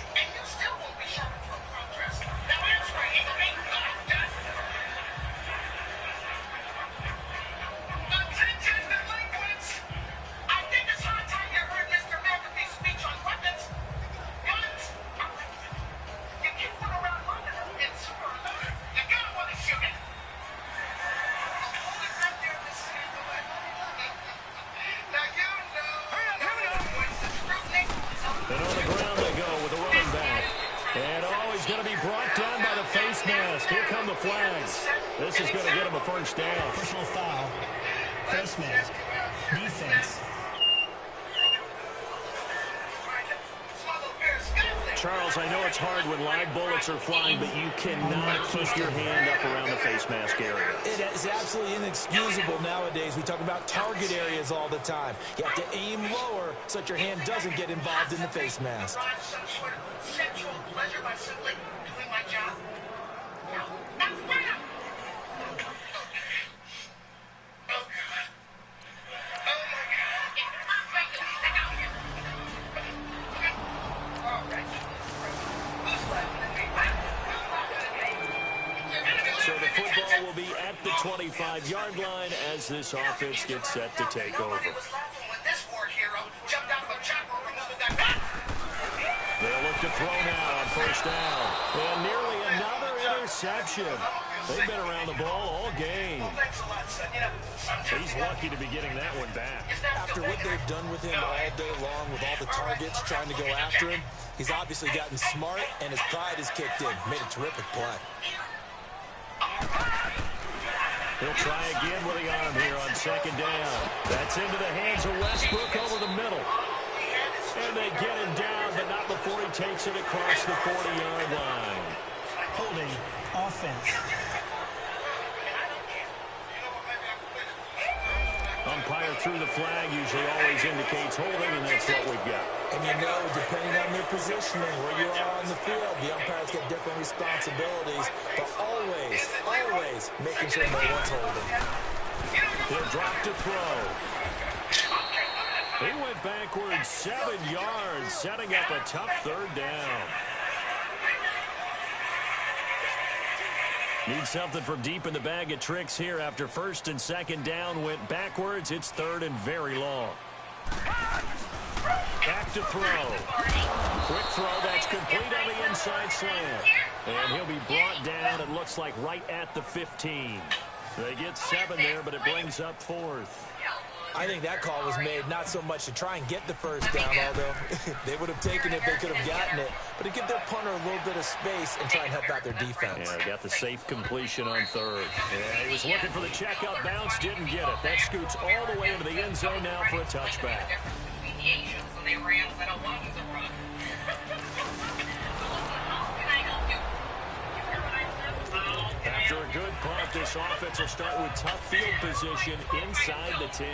And on the ground they go with a running back. And he's going to be brought down by the face mask. Here come the flags. This is going to get him a 1st down. Personal foul. Face mask. Defense. Charles, I know it's hard when live bullets are flying, but you cannot keep your hand up around the face mask area. It is absolutely inexcusable nowadays. We talk about target areas all the time. You have to aim lower so that your hand doesn't get involved in the face mask. Some sort of sensual pleasure by simply doing my job? No. That's right. Oh, God. Oh, my God. All right. So the football will be at the 25-yard line as this offense gets set to take over. They'll look to throw now on 1st down. And nearly another interception. They've been around the ball all game. He's lucky to be getting that one back. After what they've done with him all day long with all the targets trying to go after him, he's obviously gotten smart and his pride has kicked in. Made a terrific play. He'll try again with the arm here on second down. That's into the hands of Westbrook over the middle. And they get him down, but not before he takes it across the 40-yard line. Holding offense. Umpire through the flag usually always indicates holding, and that's what we've got. And you know, depending on their positioning, where you are on the field, the umpires get different responsibilities, but always making sure no one's holding. He'll drop to throw. He went backwards 7 yards, setting up a tough third down. Need something from deep in the bag of tricks here after first and second down went backwards. It's third and very long. Back to throw. Quick throw that's complete on the inside slant. And he'll be brought down, it looks like, right at the 15. They get 7 there, but it brings up 4th. I think that call was made not so much to try and get the first down, although they would have taken it if they could have gotten it, but to give their punter a little bit of space and try and help out their defense. Yeah, got the safe completion on third. Yeah, he was looking for the checkout bounce, didn't get it. That scoots all the way into the end zone now for a touchback. After a good punt, this offense will start with tough field position inside the 10.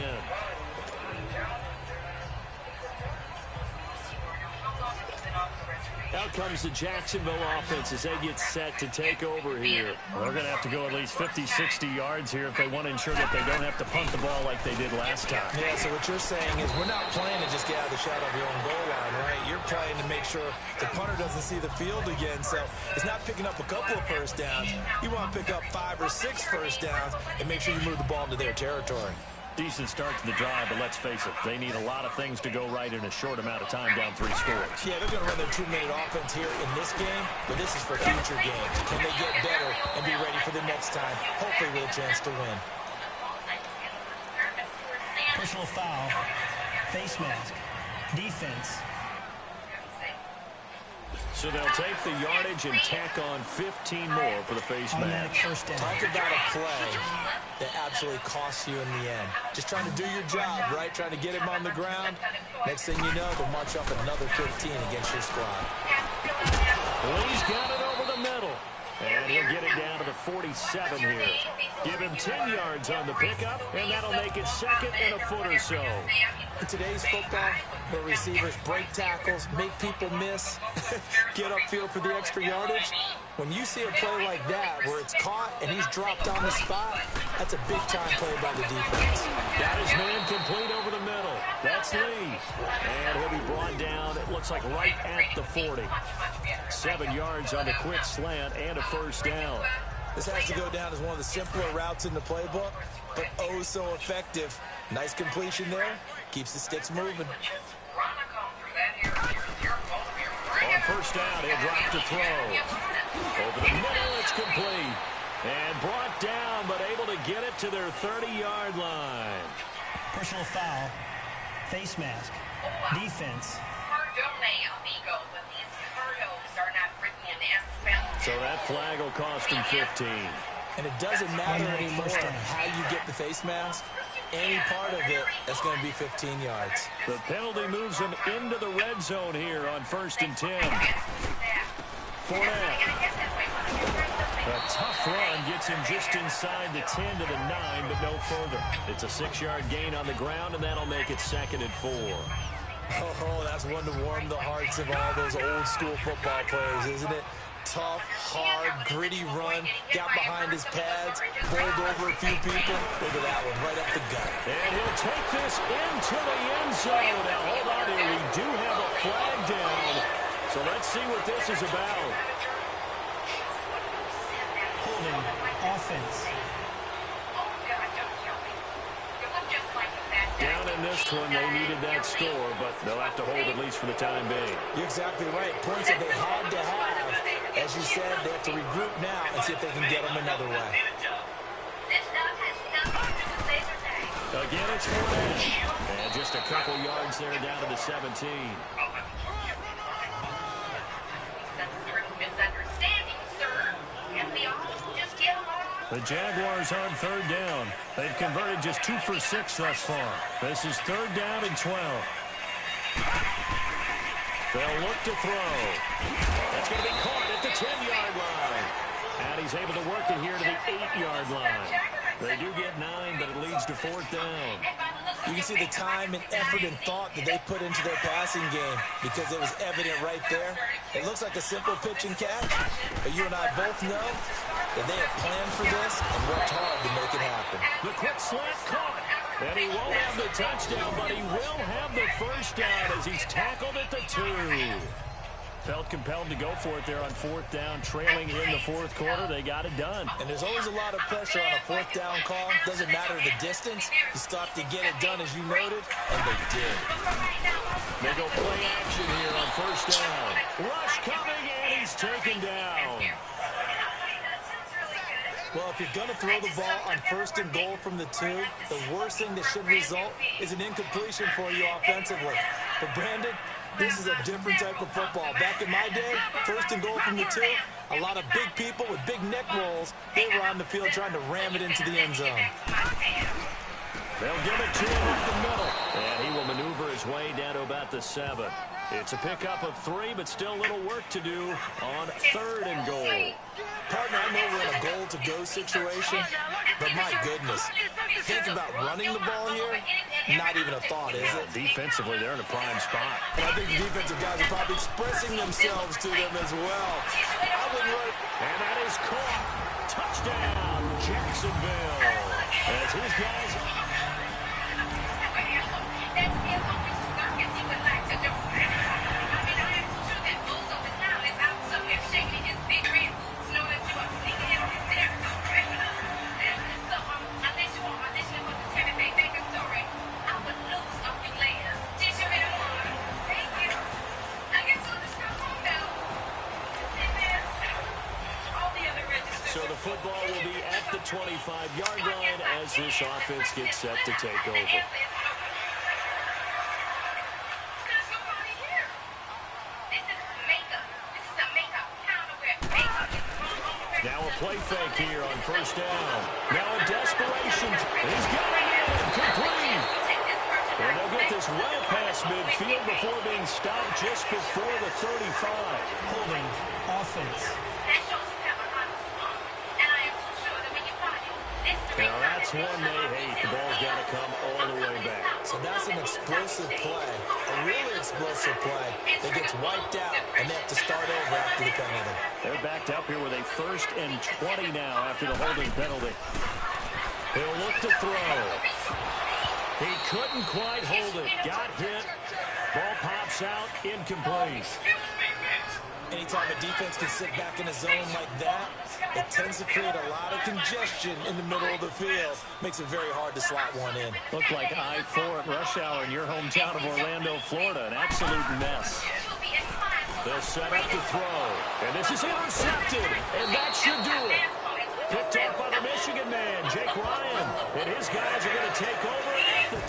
Out comes the Jacksonville offense as they get set to take over here. Well, they're going to have to go at least 50, 60 yards here if they want to ensure that they don't have to punt the ball like they did last time. Yeah, so what you're saying is we're not playing to just get out of the shadow of your own goal line, right? You're playing to make sure the punter doesn't see the field again. So it's not picking up a couple of first downs. You want to pick up 5 or 6 first downs and make sure you move the ball into their territory. Decent start to the drive, but let's face it, they need a lot of things to go right in a short amount of time down 3 scores. Yeah, they're going to run their 2-minute offense here in this game, but this is for future games. Can they get better and be ready for the next time, hopefully with a chance to win? Personal foul. Face mask. Defense. So they'll take the yardage and tack on 15 more for the face Automatic mask. first down. Talk about a play that absolutely costs you in the end. Just trying to do your job, right? Trying to get him on the ground. Next thing you know, they'll march up another 15 against your squad. Lee's got it over the middle. And he'll get it down to the 47 here. Give him 10 yards on the pickup, and that'll make it second and a foot or so. In today's football, where receivers break tackles, make people miss, get upfield for the extra yardage, when you see a play like that where it's caught and he's dropped on the spot, that's a big-time play by the defense. Got his man complete over the middle. That's Lee. And he'll be brought down, it looks like right at the 40. 7 yards on the quick slant and a first down. This has to go down as one of the simpler routes in the playbook, but oh so effective. Nice completion there. Keeps the sticks moving. On first down, he'll drop to throw. Over the middle, it's complete. And brought down, but able to get it to their 30-yard line. Personal foul. Face mask. Defense. So that flag will cost him 15. And it doesn't matter anymore how you get the face mask. Any part of it, that's going to be 15 yards. The penalty moves him into the red zone here on 1st and 10. Fournette. A tough run gets him just inside the 10 to the 9, but no further. It's a 6-yard gain on the ground, and that'll make it 2nd and 4. Oh, that's one to warm the hearts of all those old-school football players, isn't it? Tough, hard, gritty run, got behind his pads, bowled over a few people. Look at that one, right up the gut. And he'll take this into the end zone. Now, hold on here. We do have a flag down. So let's see what this is about. Holding offense. Down in this one, they needed that score, but they'll have to hold at least for the time being. You're exactly right. Points that they had to have. As you said, they have to regroup now and see if they can get them another way. Again, it's Fournette. And just a couple yards there down to the 17. The Jaguars on third down. They've converted just 2 for 6 thus far. This is third down and 12. They'll look to throw. That's going to be caught at the 10-yard line. And he's able to work it here to the 8-yard line. They do get 9, but it leads to fourth down. You can see the time and effort and thought that they put into their passing game because it was evident right there. It looks like a simple pitch and catch, but you and I both know that they have planned for this and worked hard to make it happen. The quick slant caught. And he won't have the touchdown, but he will have the first down as he's tackled at the 2. Felt compelled to go for it there on fourth down, trailing in the fourth quarter. They got it done. And there's always a lot of pressure on a fourth down call. Doesn't matter the distance. You still have to get it done, as you noted, and they did. They go play action here on first down. Rush coming, and he's taken down. Well, if you're going to throw the ball on first and goal from the 2, the worst thing that should result is an incompletion for you offensively. But, Brandon, this is a different type of football. Back in my day, first and goal from the 2, a lot of big people with big neck rolls, they were on the field trying to ram it into the end zone. They'll give it to him up the middle. And he will maneuver his way down to about the 7. It's a pickup of 3, but still a little work to do on third and goal. Partner, I know we're in a goal-to-go situation, but my goodness, think about running the ball here, not even a thought, is it? Defensively, they're in a prime spot. And I think the defensive guys are probably expressing themselves to them as well. And that is caught. Touchdown, Jacksonville. As his guys... So the football will be at the 25-yard line as this offense gets set to take over. Now a play fake here on first down. Now a desperation. He's got it in. Complete. And they'll get this well past midfield before being stopped just before the 35. Holding offense. Now that's one they hate. The ball's got to come all the way back. So that's an explosive play, a really explosive play that gets wiped out, and they have to start over after the penalty. They're backed up here with a 1st and 20 now after the holding penalty. He'll look to throw. He couldn't quite hold it. Got hit. Ball pops out. Incomplete. Anytime a defense can sit back in a zone like that, it tends to create a lot of congestion in the middle of the field. Makes it very hard to slot one in. Looked like I-4 at rush hour in your hometown of Orlando, Florida. An absolute mess. They'll set up to throw. And this is intercepted. And that should do it. Picked up by the Michigan man, Jake Ryan. And his guys are going to take over at the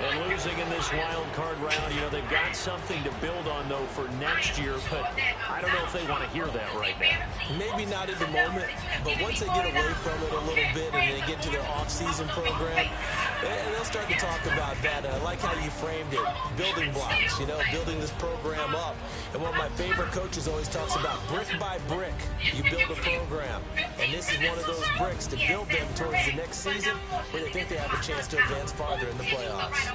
And losing in this wild card round, you know, they've got something to build on, though, for next year. But I don't know if they want to hear that right now. Maybe not at the moment, but once they get away from it a little bit and they get to their off-season program, they'll start to talk about that. And I like how you framed it, building blocks, you know, building this program up. And one of my favorite coaches always talks about brick by brick, you build a program. And this is one of those bricks to build them towards the next season where they think they have a chance to advance farther in the playoffs.